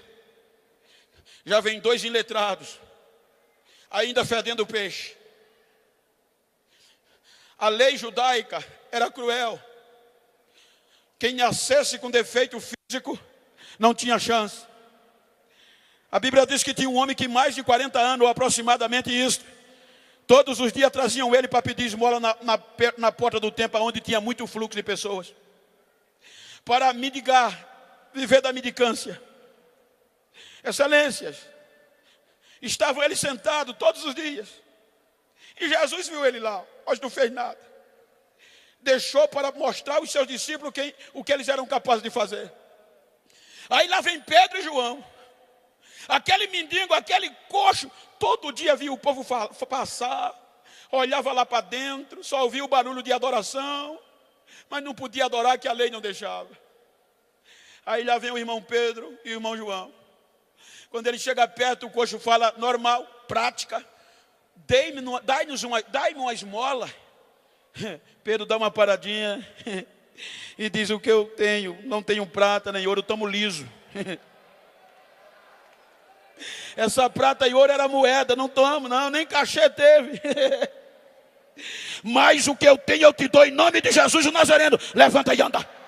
[SPEAKER 1] Já vem 2 iletrados, ainda fedendo peixe. A lei judaica era cruel. Quem nascesse com defeito físico não tinha chance. A Bíblia diz que tinha um homem que mais de 40 anos, ou aproximadamente isso, todos os dias traziam ele para pedir esmola na porta do templo, onde tinha muito fluxo de pessoas, para mendigar, viver da mendicância. Excelências, Estavam eles sentados todos os dias. E Jesus viu ele lá, mas não fez nada. Deixou para mostrar aos seus discípulos o que eles eram capazes de fazer. Aí lá vem Pedro e João. Aquele mendigo, aquele coxo, todo dia via o povo passar, olhava lá para dentro, só ouvia o barulho de adoração, mas não podia adorar, que a lei não deixava. Aí lá vem o irmão Pedro e o irmão João. Quando ele chega perto, o coxo fala: normal, prática, dai-me uma esmola. Pedro dá uma paradinha e diz: o que eu tenho, não tenho prata nem ouro, estamos liso. Essa prata e ouro era moeda, não estamos, não, nem cachê teve. Mas o que eu tenho eu te dou em nome de Jesus o Nazareno. Levanta e anda.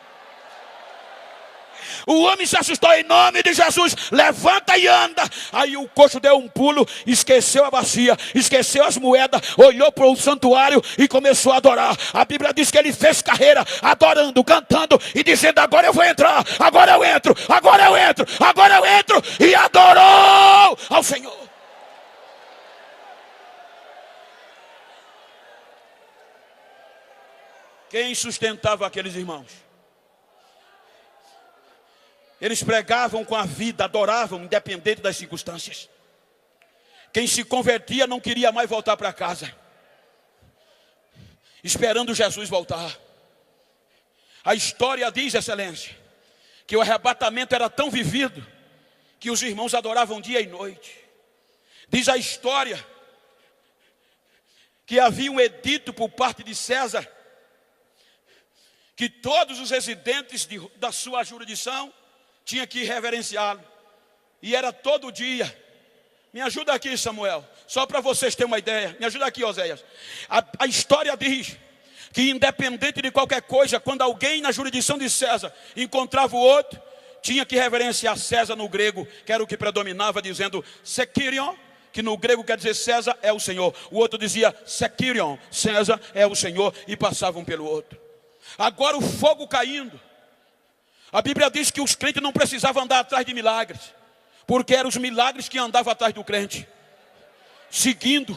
[SPEAKER 1] O homem se assustou: em nome de Jesus, levanta e anda. Aí o coxo deu um pulo, esqueceu a bacia, esqueceu as moedas, olhou para o santuário e começou a adorar. A Bíblia diz que ele fez carreira, adorando, cantando e dizendo: agora eu vou entrar, agora eu entro, agora eu entro, agora eu entro. E adorou ao Senhor. Quem sustentava aqueles irmãos? Eles pregavam com a vida, adoravam, independente das circunstâncias. Quem se convertia não queria mais voltar para casa, esperando Jesus voltar. A história diz, excelência, que o arrebatamento era tão vivido que os irmãos adoravam dia e noite. Diz a história que havia um edito por parte de César, que todos os residentes da sua jurisdição tinha que reverenciá-lo. E era todo dia. Me ajuda aqui, Samuel, só para vocês terem uma ideia. Me ajuda aqui, Oséias. A história diz que independente de qualquer coisa, quando alguém na jurisdição de César encontrava o outro, tinha que reverenciar César no grego, que era o que predominava, dizendo Sekirion, que no grego quer dizer César é o Senhor. O outro dizia Sekirion, César é o Senhor, e passavam pelo outro. Agora o fogo caindo. A Bíblia diz que os crentes não precisavam andar atrás de milagres, porque eram os milagres que andavam atrás do crente, seguindo.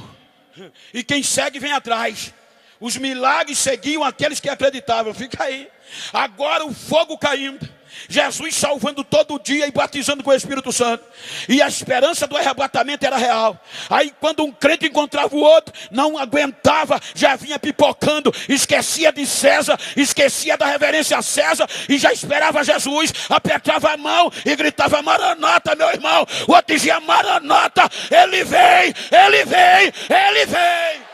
[SPEAKER 1] E quem segue vem atrás. Os milagres seguiam aqueles que acreditavam. Fica aí. Agora o fogo caindo, Jesus salvando todo dia e batizando com o Espírito Santo. E a esperança do arrebatamento era real. Aí quando um crente encontrava o outro, não aguentava, já vinha pipocando, esquecia de César, esquecia da reverência a César, e já esperava Jesus, apertava a mão e gritava: Maranata, meu irmão. O outro dizia: Maranata, ele vem, ele vem, ele vem.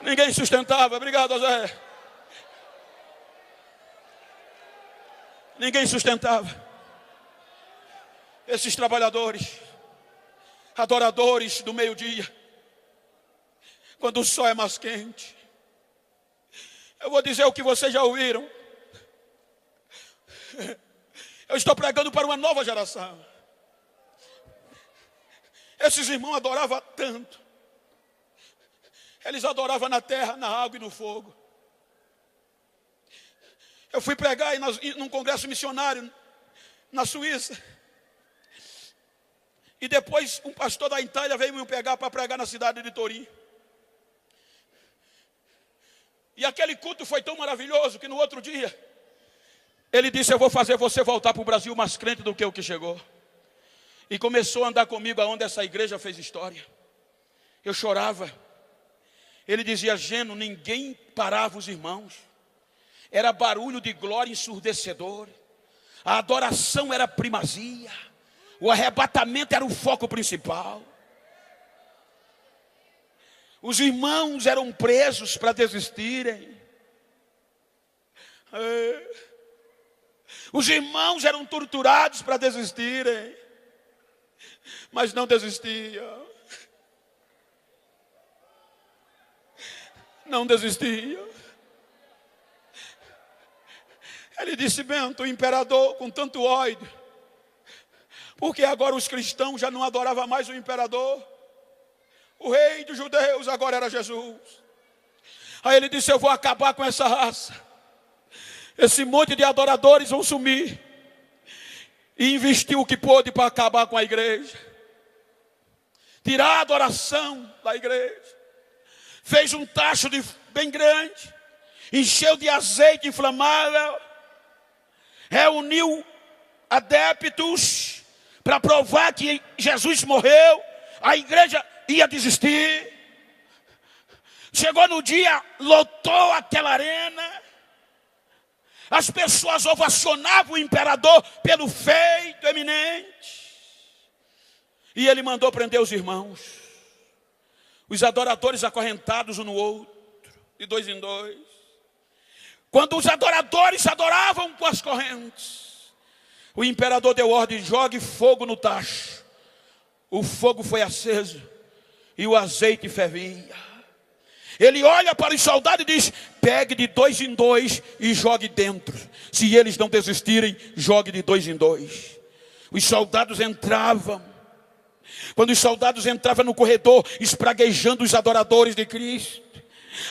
[SPEAKER 1] Ninguém sustentava. Obrigado, Zé. Ninguém sustentava. Esses trabalhadores, adoradores do meio-dia, quando o sol é mais quente. Eu vou dizer o que vocês já ouviram. Eu estou pregando para uma nova geração. Esses irmãos adoravam tanto. Eles adoravam na terra, na água e no fogo. Eu fui pregar num congresso missionário na Suíça. E depois um pastor da Itália veio me pegar para pregar na cidade de Turim. E aquele culto foi tão maravilhoso que no outro dia ele disse: eu vou fazer você voltar para o Brasil mais crente do que o que chegou. E começou a andar comigo aonde essa igreja fez história. Eu chorava. Ele dizia: Geno, ninguém parava os irmãos. Era barulho de glória ensurdecedor. A adoração era primazia. O arrebatamento era o foco principal. Os irmãos eram presos para desistirem. Os irmãos eram torturados para desistirem. Mas não desistiam. Não desistia. Ele disse: Bento, o imperador com tanto ódio, porque agora os cristãos já não adoravam mais o imperador. O rei dos judeus agora era Jesus. Aí ele disse: eu vou acabar com essa raça. Esse monte de adoradores vão sumir. e investiu o que pôde para acabar com a igreja, tirar a adoração da igreja. Fez um tacho bem grande, encheu de azeite inflamável, reuniu adeptos para provar que Jesus morreu, a igreja ia desistir. Chegou no dia, lotou aquela arena, as pessoas ovacionavam o imperador pelo feito eminente, e ele mandou prender os irmãos, os adoradores acorrentados um no outro, de dois em dois. Quando os adoradores adoravam com as correntes, o imperador deu ordem: jogue fogo no tacho. O fogo foi aceso e o azeite fervia. Ele olha para os soldados e diz: pegue de dois em dois e jogue dentro. Se eles não desistirem, jogue de dois em dois. Os soldados entravam. Quando os soldados entravam no corredor, espraguejando os adoradores de Cristo,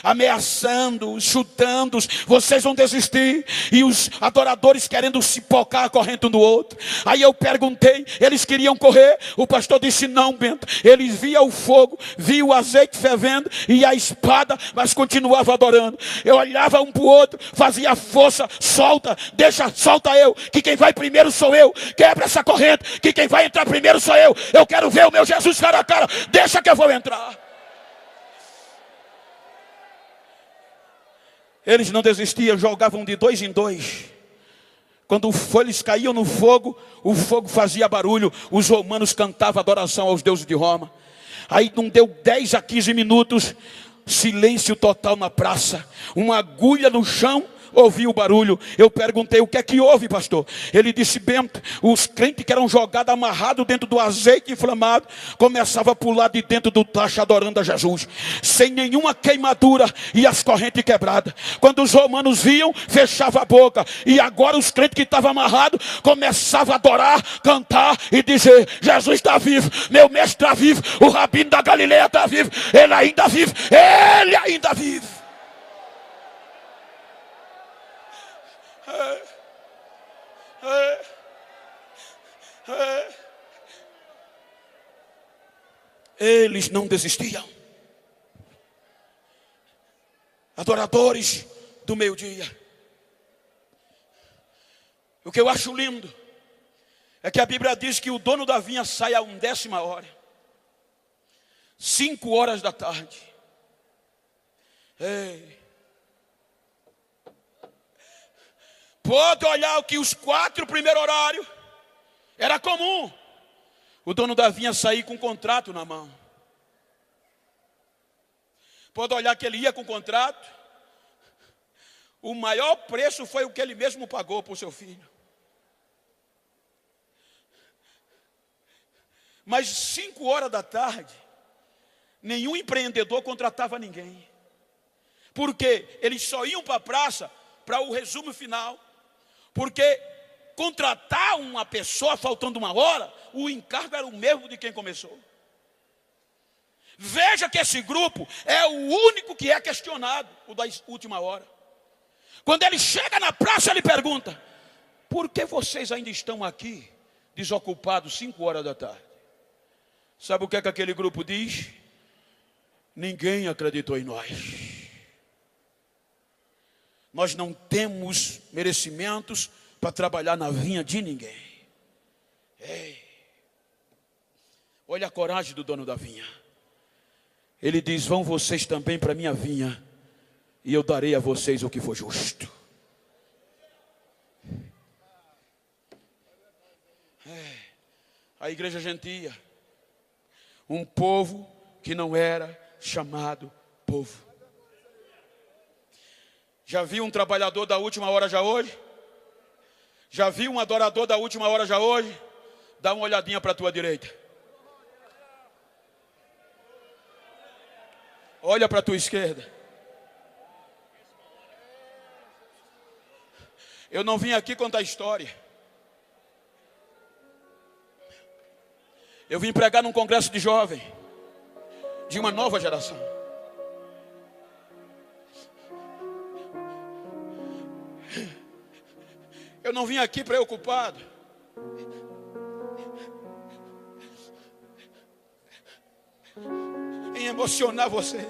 [SPEAKER 1] ameaçando, chutando, vocês vão desistir. E os adoradores querendo se pocar a corrente um do outro. Aí eu perguntei, eles queriam correr? O pastor disse: não, Bento. Eles viam o fogo, viam o azeite fervendo e a espada, mas continuavam adorando. Eu olhava um para o outro, fazia força: solta, deixa, solta eu, que quem vai primeiro sou eu. Quebra essa corrente, que quem vai entrar primeiro sou eu. Eu quero ver o meu Jesus cara a cara, deixa que eu vou entrar. Eles não desistiam, jogavam de dois em dois. Quando eles caíam no fogo, o fogo fazia barulho. Os romanos cantavam adoração aos deuses de Roma. Aí não deu 10 a 15 minutos, silêncio total na praça. Uma agulha no chão, ouvi o barulho. Eu perguntei: o que é que houve, pastor? Ele disse: Bento, os crentes que eram jogados, amarrados dentro do azeite inflamado, começavam a pular de dentro do tacho adorando a Jesus, sem nenhuma queimadura e as correntes quebradas. Quando os romanos viam, fechavam a boca. E agora os crentes que estavam amarrados começavam a adorar, cantar e dizer: Jesus está vivo, meu mestre está vivo, o rabino da Galileia está vivo, ele ainda vive, ele ainda vive. Eles não desistiam. Adoradores do meio-dia. O que eu acho lindo é que a Bíblia diz que o dono da vinha sai a 1ª hora, 5 horas da tarde. Ei, pode olhar o que os 4 primeiros horários era comum. O dono da vinha sair com um contrato na mão. Pode olhar que ele ia com o contrato. O maior preço foi o que ele mesmo pagou por seu filho. Mas 5 horas da tarde, nenhum empreendedor contratava ninguém. Porque eles só iam para a praça para o resumo final. Porque contratar uma pessoa faltando 1 hora, o encargo era o mesmo de quem começou. Veja que esse grupo é o único que é questionado, o da última hora. Quando ele chega na praça, ele pergunta: por que vocês ainda estão aqui, desocupados 5 horas da tarde? Sabe o que é que aquele grupo diz? Ninguém acreditou em nós. Nós não temos merecimentos para trabalhar na vinha de ninguém. Ei, olha a coragem do dono da vinha. Ele diz: vão vocês também para a minha vinha, e eu darei a vocês o que for justo. A igreja gentia, um povo que não era chamado povo. Já viu um trabalhador da última hora já hoje? Já viu um adorador da última hora já hoje? Dá uma olhadinha para a tua direita. Olha para a tua esquerda. Eu não vim aqui contar história. Eu vim pregar num congresso de jovem, de uma nova geração. Eu não vim aqui preocupado
[SPEAKER 2] em emocionar você.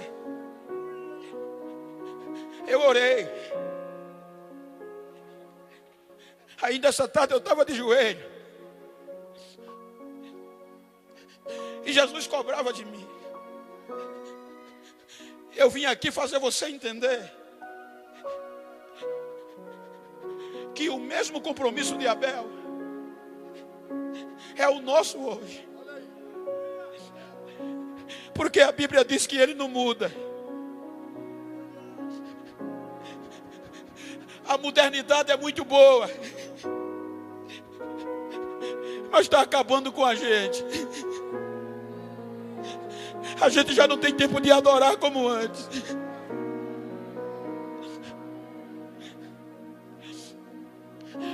[SPEAKER 2] Eu orei. Ainda essa tarde eu estava de joelho. E Jesus cobrava de mim. Eu vim aqui fazer você entender que o mesmo compromisso de Abel é o nosso hoje. Porque a Bíblia diz que ele não muda. A modernidade é muito boa, mas está acabando com a gente. A gente já não tem tempo de adorar como antes.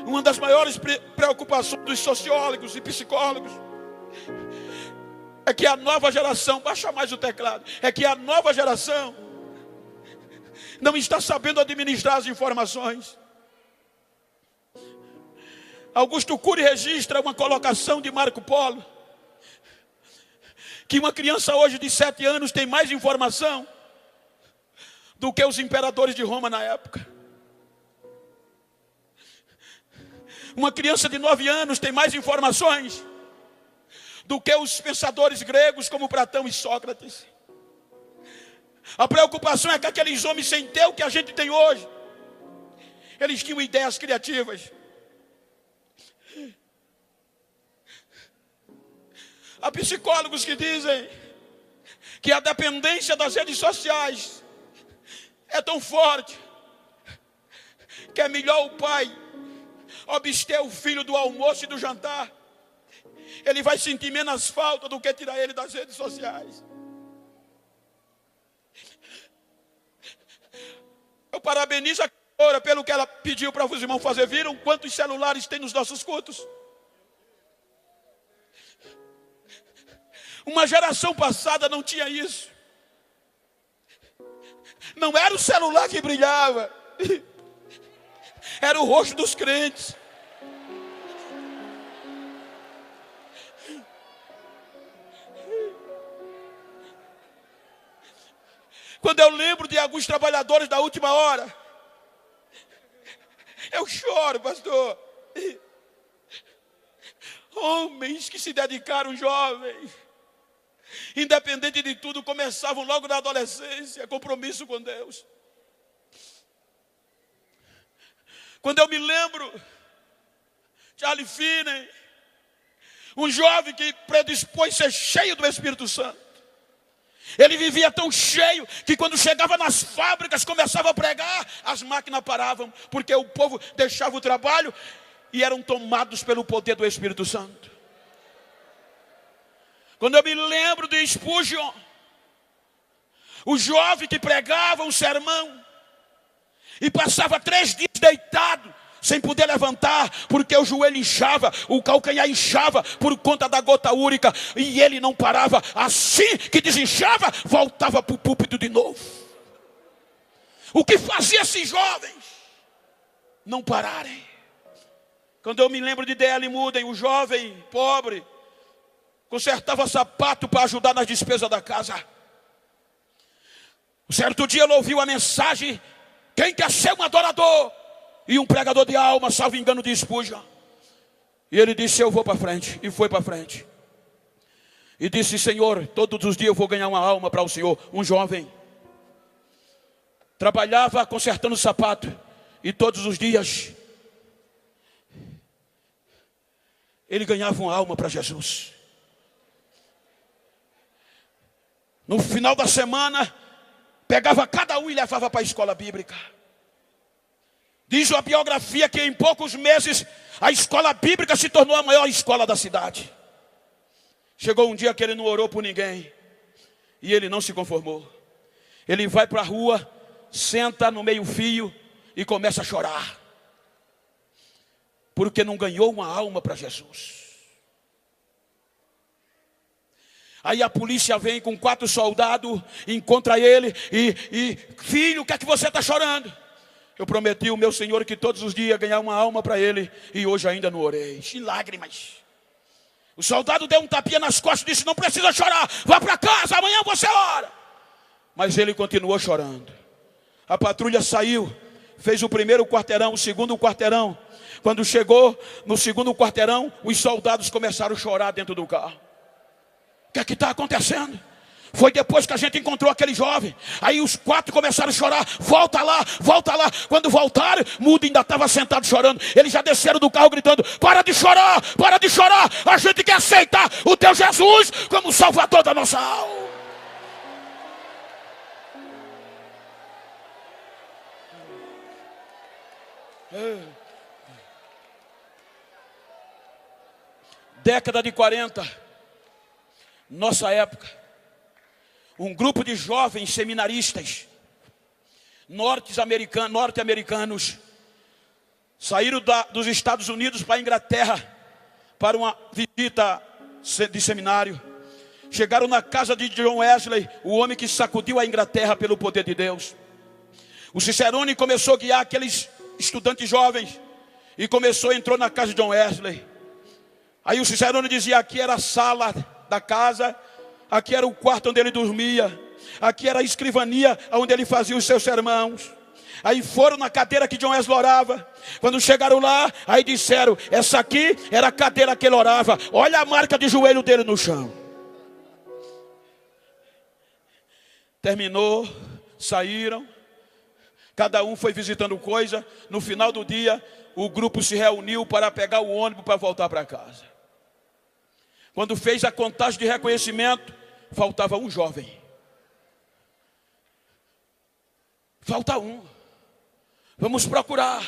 [SPEAKER 2] Uma das maiores preocupações dos sociólogos e psicólogos é que a nova geração, baixa mais o teclado, é que a nova geração não está sabendo administrar as informações. Augusto Cury registra uma colocação de Marco Polo, que uma criança hoje de 7 anos tem mais informação do que os imperadores de Roma na época. Uma criança de 9 anos tem mais informações do que os pensadores gregos como Platão e Sócrates. A preocupação é que aqueles homens, sem ter o que a gente tem hoje, eles tinham ideias criativas. Há psicólogos que dizem que a dependência das redes sociais é tão forte que é melhor o pai abster o filho do almoço e do jantar. Ele vai sentir menos falta do que tirar ele das redes sociais. Eu parabenizo a cantora pelo que ela pediu para os irmãos fazer. Viram quantos celulares tem nos nossos cultos? Uma geração passada não tinha isso. Não era o celular que brilhava, era o rosto dos crentes. Quando eu lembro de alguns trabalhadores da última hora, eu choro, pastor. Homens que se dedicaram, jovens, independente de tudo, começavam logo na adolescência, compromisso com Deus. Quando eu me lembro, Charlie Finney, um jovem que predispôs ser cheio do Espírito Santo. Ele vivia tão cheio que quando chegava nas fábricas, começava a pregar, as máquinas paravam, porque o povo deixava o trabalho e eram tomados pelo poder do Espírito Santo. Quando eu me lembro de Spurgeon, o jovem que pregava um sermão e passava 3 dias deitado, sem poder levantar, porque o joelho inchava, o calcanhar inchava por conta da gota úrica, e ele não parava. Assim que desinchava, voltava para o púlpito de novo. O que fazia esses jovens não pararem? Quando eu me lembro de D.L. Moody, o jovem pobre, consertava sapato para ajudar nas despesas da casa. Um certo dia ele ouviu a mensagem: quem quer ser um adorador? E um pregador de alma, salvo engano, de Spurgeon. E ele disse: eu vou para frente. E foi para frente. E disse: Senhor, todos os dias eu vou ganhar uma alma para o Senhor. Um jovem trabalhava consertando sapato, e todos os dias ele ganhava uma alma para Jesus. No final da semana, pegava cada um e levava para a escola bíblica. Diz a biografia que em poucos meses a escola bíblica se tornou a maior escola da cidade. Chegou um dia que ele não orou por ninguém e ele não se conformou. Ele vai para a rua, senta no meio-fio e começa a chorar, porque não ganhou uma alma para Jesus. Aí a polícia vem com 4 soldados, encontra ele e filho, o que é que você está chorando? Eu prometi ao meu Senhor que todos os dias ia ganhar uma alma para Ele, e hoje ainda não orei. Em lágrimas. O soldado deu um tapinha nas costas e disse: não precisa chorar, vá para casa, amanhã você ora. Mas ele continuou chorando. A patrulha saiu, fez o primeiro quarteirão, o segundo quarteirão. Quando chegou no segundo quarteirão, os soldados começaram a chorar dentro do carro. O que é que está acontecendo? Foi depois que a gente encontrou aquele jovem. Aí os 4 começaram a chorar. Volta lá, volta lá. Quando voltaram, Mudo ainda estava sentado chorando. Eles já desceram do carro gritando: para de chorar, para de chorar. A gente quer aceitar o teu Jesus como Salvador da nossa alma. Década de 40, nossa época. Um grupo de jovens seminaristas norte-americanos saíram dos Estados Unidos para a Inglaterra para uma visita de seminário. Chegaram na casa de John Wesley, o homem que sacudiu a Inglaterra pelo poder de Deus. O Cicerone começou a guiar aqueles estudantes jovens e entrou na casa de John Wesley. Aí o Cicerone dizia: aqui era a sala da casa, aqui era o quarto onde ele dormia, aqui era a escrivania onde ele fazia os seus sermões. Aí foram na cadeira que John Wesley orava. Quando chegaram lá, aí disseram: essa aqui era a cadeira que ele orava. Olha a marca de joelho dele no chão. Terminou, saíram. Cada um foi visitando coisa. No final do dia, o grupo se reuniu para pegar o ônibus para voltar para casa. Quando fez a contagem de reconhecimento, faltava um jovem. Falta um. Vamos procurar.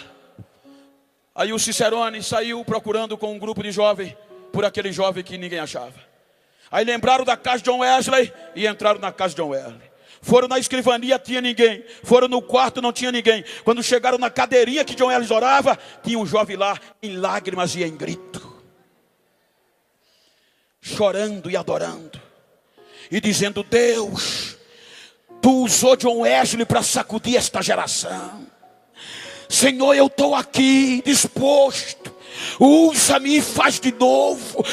[SPEAKER 2] Aí o Cicerone saiu procurando com um grupo de jovens por aquele jovem que ninguém achava. Aí lembraram da casa de John Wesley e entraram na casa de John Wesley. Foram na escrivania, tinha ninguém. Foram no quarto, não tinha ninguém. Quando chegaram na cadeirinha que John Wesley orava, tinha um jovem lá em lágrimas e em grito, chorando e adorando e dizendo: Deus, tu usou John Wesley para sacudir esta geração. Senhor, eu estou aqui disposto. Usa-me e faz de novo,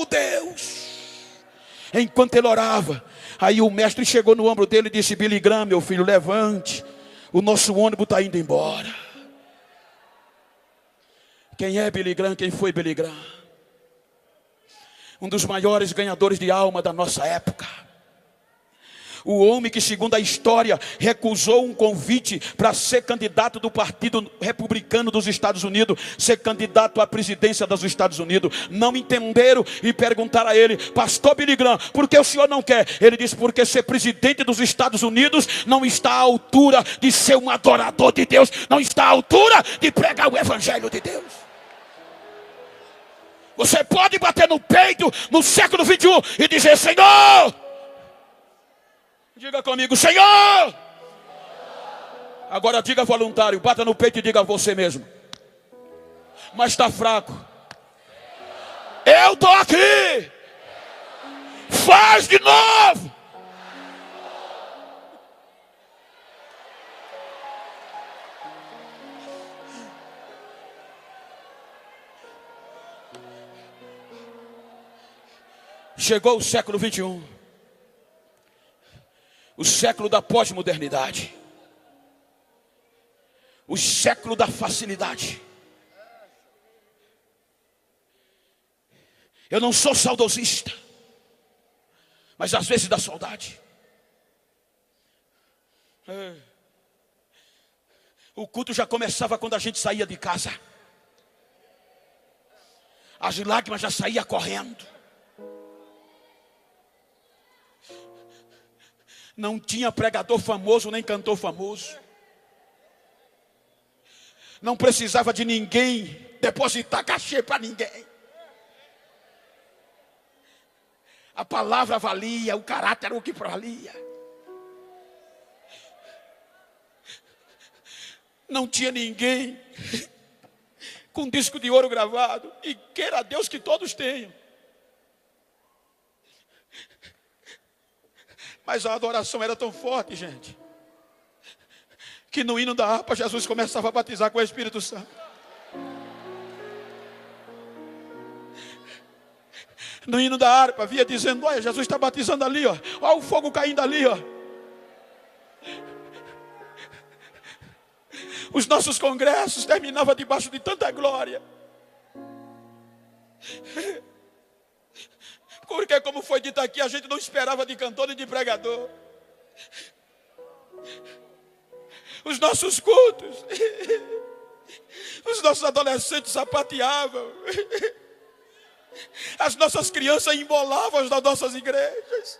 [SPEAKER 2] Deus. Enquanto ele orava, aí o mestre chegou no ombro dele e disse: Billy Graham, meu filho, levante, o nosso ônibus está indo embora. Quem é Billy Graham? Quem foi Billy Graham? Um dos maiores ganhadores de alma da nossa época. O homem que, segundo a história, recusou um convite para ser candidato do Partido Republicano dos Estados Unidos, ser candidato à presidência dos Estados Unidos. Não entenderam e perguntaram a ele: pastor Billy Graham, por que o senhor não quer? Ele disse: porque ser presidente dos Estados Unidos não está à altura de ser um adorador de Deus, não está à altura de pregar o evangelho de Deus. Você pode bater no peito no século 21 e dizer: Senhor, diga comigo, Senhor. Agora diga voluntário, bata no peito e diga a você mesmo: mas está fraco. Eu estou aqui. Faz de novo. Chegou o século 21. O século da pós-modernidade. O século da facilidade. Eu não sou saudosista, mas às vezes dá saudade. O culto já começava quando a gente saía de casa. As lágrimas já saíam correndo. Não tinha pregador famoso nem cantor famoso. Não precisava de ninguém depositar cachê para ninguém. A palavra valia, o caráter era o que valia. Não tinha ninguém com disco de ouro gravado. E queira Deus que todos tenham. Mas a adoração era tão forte, gente, que no hino da harpa Jesus começava a batizar com o Espírito Santo. No hino da harpa via dizendo: olha, Jesus está batizando ali, ó. Olha o fogo caindo ali, ó. Os nossos congressos terminavam debaixo de tanta glória. Porque, como foi dito aqui, a gente não esperava de cantor nem de pregador. Os nossos cultos, os nossos adolescentes sapateavam, as nossas crianças embolavam nas nossas igrejas,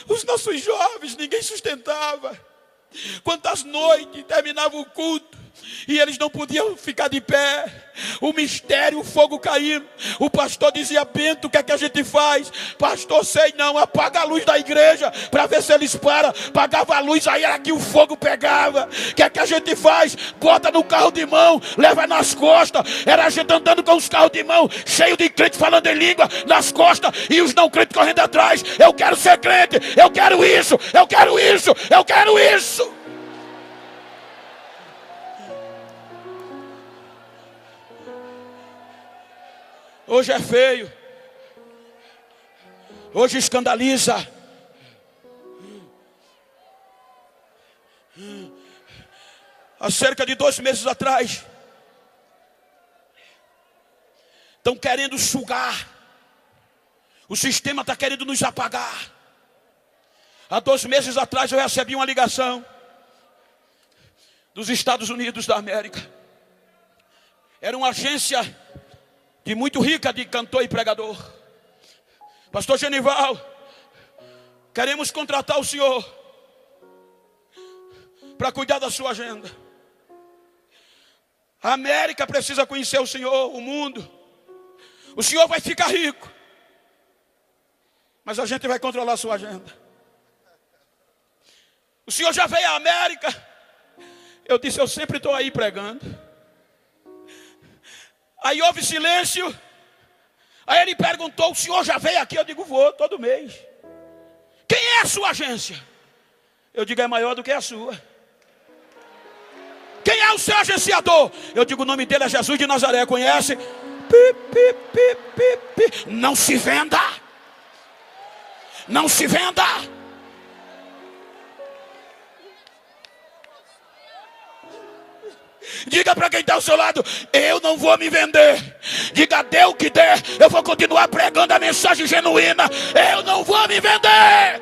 [SPEAKER 2] os nossos jovens ninguém sustentava. Quantas noites terminava o culto e eles não podiam ficar de pé, o mistério, o fogo caindo. O pastor dizia: Bento, o que é que a gente faz? Pastor, sei não, apaga a luz da igreja para ver se eles param. Apagava a luz, aí era que o fogo pegava. O que é que a gente faz? Bota no carro de mão, leva nas costas. Era a gente andando com os carros de mão, cheio de crente falando em língua nas costas, e os não crentes correndo atrás. Eu quero ser crente, eu quero isso, eu quero isso, eu quero isso. Hoje é feio, hoje escandaliza. Há cerca de 2 meses atrás, estão querendo sugar, o sistema está querendo nos apagar. Há 2 meses atrás eu recebi uma ligação dos Estados Unidos da América. Era uma agência de muito rica de cantor e pregador. Pastor Genival, queremos contratar o senhor para cuidar da sua agenda. A América precisa conhecer o senhor, o mundo. O senhor vai ficar rico, mas a gente vai controlar a sua agenda. O senhor já veio à América? Eu disse: eu sempre estou aí pregando. Aí houve silêncio. Aí ele perguntou: o senhor já veio aqui? Eu digo: vou, todo mês. Quem é a sua agência? Eu digo: é maior do que a sua. Quem é o seu agenciador? Eu digo: o nome dele é Jesus de Nazaré. Conhece? Não se venda. Não se venda. Diga para quem está ao seu lado: eu não vou me vender. Diga: dê o que der, eu vou continuar pregando a mensagem genuína. Eu não vou me vender.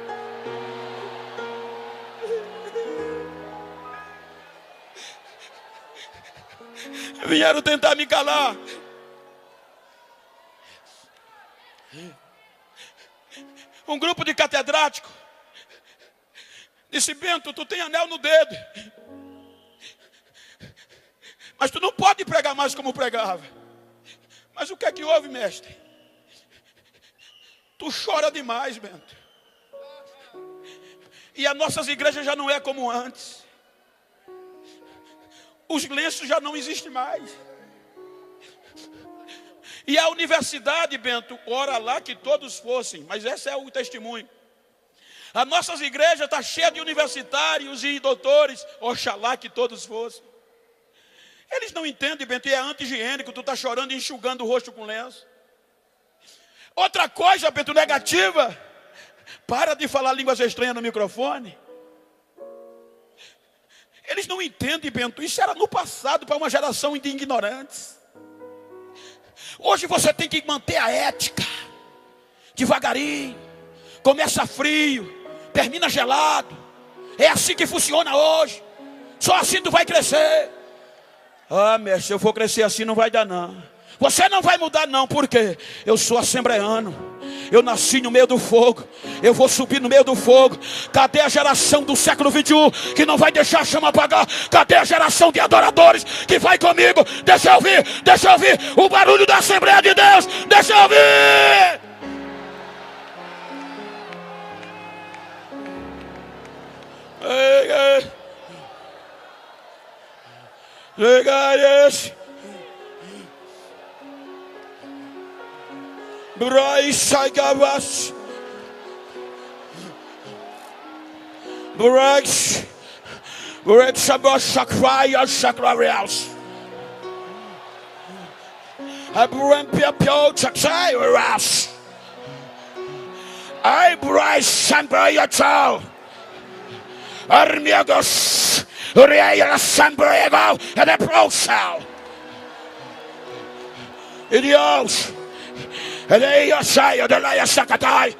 [SPEAKER 2] Vieram tentar me calar. Um grupo de catedráticos disse: Bento, tu tem anel no dedo, mas tu não pode pregar mais como pregava. Mas o que é que houve, mestre? Tu chora demais, Bento. E as nossas igrejas já não é como antes. Os lenços já não existem mais. E a universidade, Bento, ora lá que todos fossem. Mas esse é o testemunho. As nossas igrejas estão cheias de universitários e doutores. Oxalá que todos fossem. Eles não entendem, Bento, e é anti-higiênico. Tu está chorando e enxugando o rosto com lenço. Outra coisa, Bento, negativa. Para de falar línguas estranhas no microfone. Eles não entendem, Bento. Isso era no passado para uma geração de ignorantes. Hoje você tem que manter a ética. Devagarinho. Começa frio, termina gelado. É assim que funciona hoje. Só assim tu vai crescer. Ah, mestre, se eu for crescer assim não vai dar não. Você não vai mudar não, por quê? Eu sou assembleano. Eu nasci no meio do fogo. Eu vou subir no meio do fogo. Cadê a geração do século 21 que não vai deixar a chama apagar? Cadê a geração de adoradores que vai comigo? Deixa eu ouvir o barulho da Assembleia de Deus. Deixa eu ouvir. Brai Saigavas Brax I bring Sambaya Chow. Armiagos, Uriah Sambrego, and a prosal. Idios, and a Yosai, the Laya Sakatai.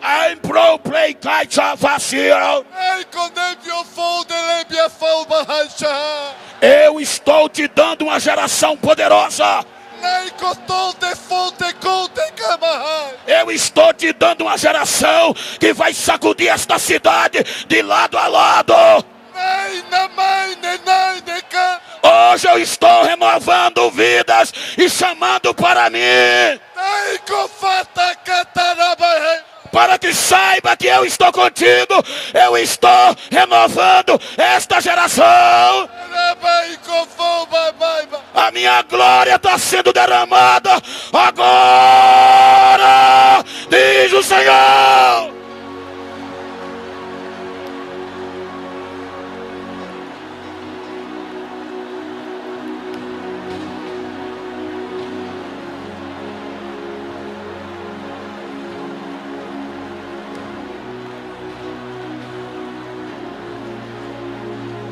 [SPEAKER 2] I'm pro play kites of Vasiro. Eu estou te dando uma geração poderosa. Eu estou te dando uma geração que vai sacudir esta cidade de lado a lado. Hoje eu estou renovando vidas e chamando para mim. Para que saiba que eu estou contigo, eu estou renovando esta geração. A minha glória está sendo derramada agora, diz o Senhor.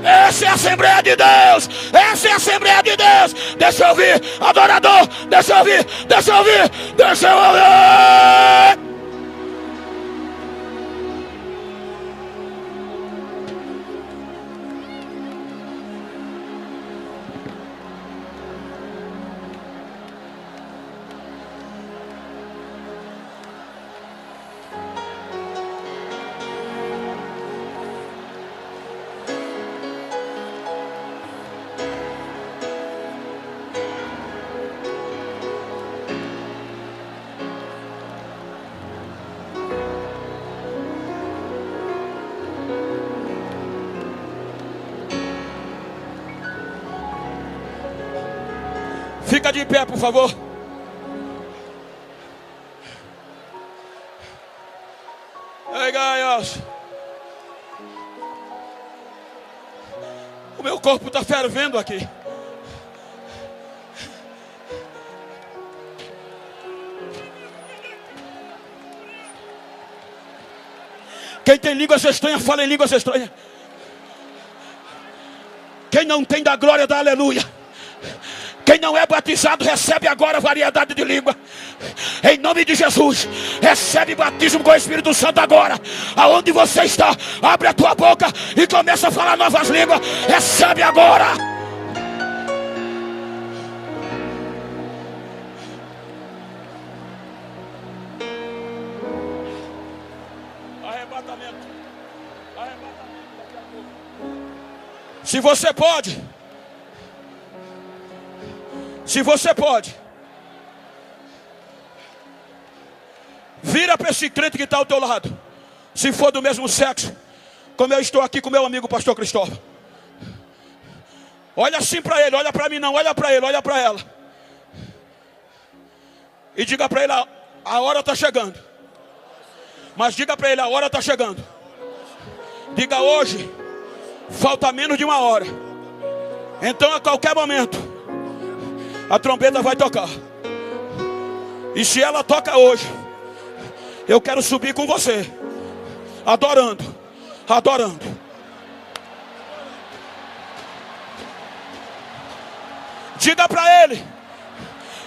[SPEAKER 2] Essa é a Assembleia de Deus. Essa é a Assembleia de Deus. Deixa eu ouvir, adorador. Deixa eu ouvir, deixa eu ouvir, deixa eu ouvir. Fica de pé, por favor. Ei, Gaios. O meu corpo está fervendo aqui. Quem tem línguas estranhas, fala em línguas estranhas. Quem não tem da glória, dá aleluia. Quem não é batizado, recebe agora variedade de língua. Em nome de Jesus, recebe batismo com o Espírito Santo agora. Aonde você está, abre a tua boca e começa a falar novas línguas. Recebe agora. Arrebatamento. Arrebatamento daqui a pouco. Se você pode. Se você pode, vira para esse crente que está ao teu lado. Se for do mesmo sexo, como eu estou aqui com meu amigo pastor Cristóvão. Olha assim para ele, olha para mim não, olha para ele, olha para ela. E diga para ele, a hora está chegando. Mas diga para ele, a hora está chegando. Diga hoje, falta menos de uma hora. Então a qualquer momento a trombeta vai tocar. E se ela toca hoje, eu quero subir com você, adorando, adorando. Diga para ele,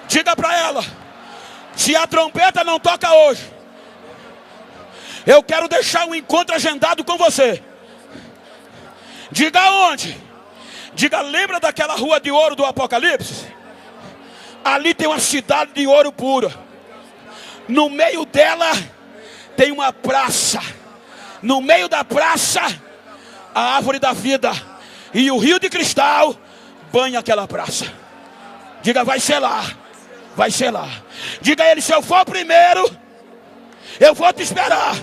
[SPEAKER 2] diga para ela, se a trombeta não toca hoje, eu quero deixar um encontro agendado com você. Diga onde? Diga, lembra daquela rua de ouro do Apocalipse? Ali tem uma cidade de ouro puro. No meio dela tem uma praça. No meio da praça, a árvore da vida. E o rio de cristal banha aquela praça. Diga, vai ser lá. Vai ser lá. Diga a ele, se eu for primeiro, eu vou te esperar.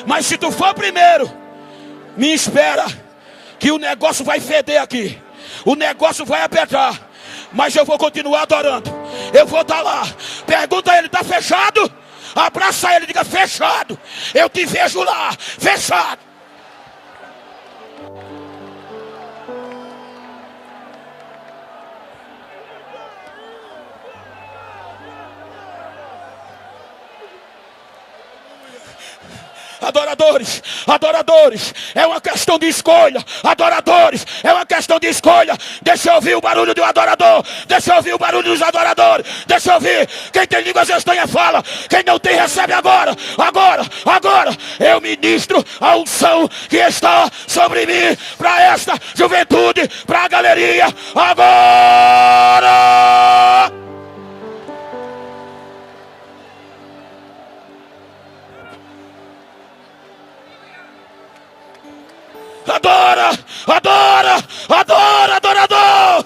[SPEAKER 2] Mas se tu for primeiro, me espera, que o negócio vai feder aqui. O negócio vai apertar. Mas eu vou continuar adorando. Eu vou estar lá. Pergunta a ele, está fechado? Abraça ele, diga, fechado. Eu te vejo lá, fechado. Adoradores, adoradores, é uma questão de escolha. Adoradores, é uma questão de escolha. Deixa eu ouvir o barulho do adorador. Deixa eu ouvir o barulho dos adoradores. Deixa eu ouvir. Quem tem línguas estranhas fala. Quem não tem recebe agora. Agora. Eu ministro a unção que está sobre mim para esta juventude, para a galeria. Agora! Adora, adorador.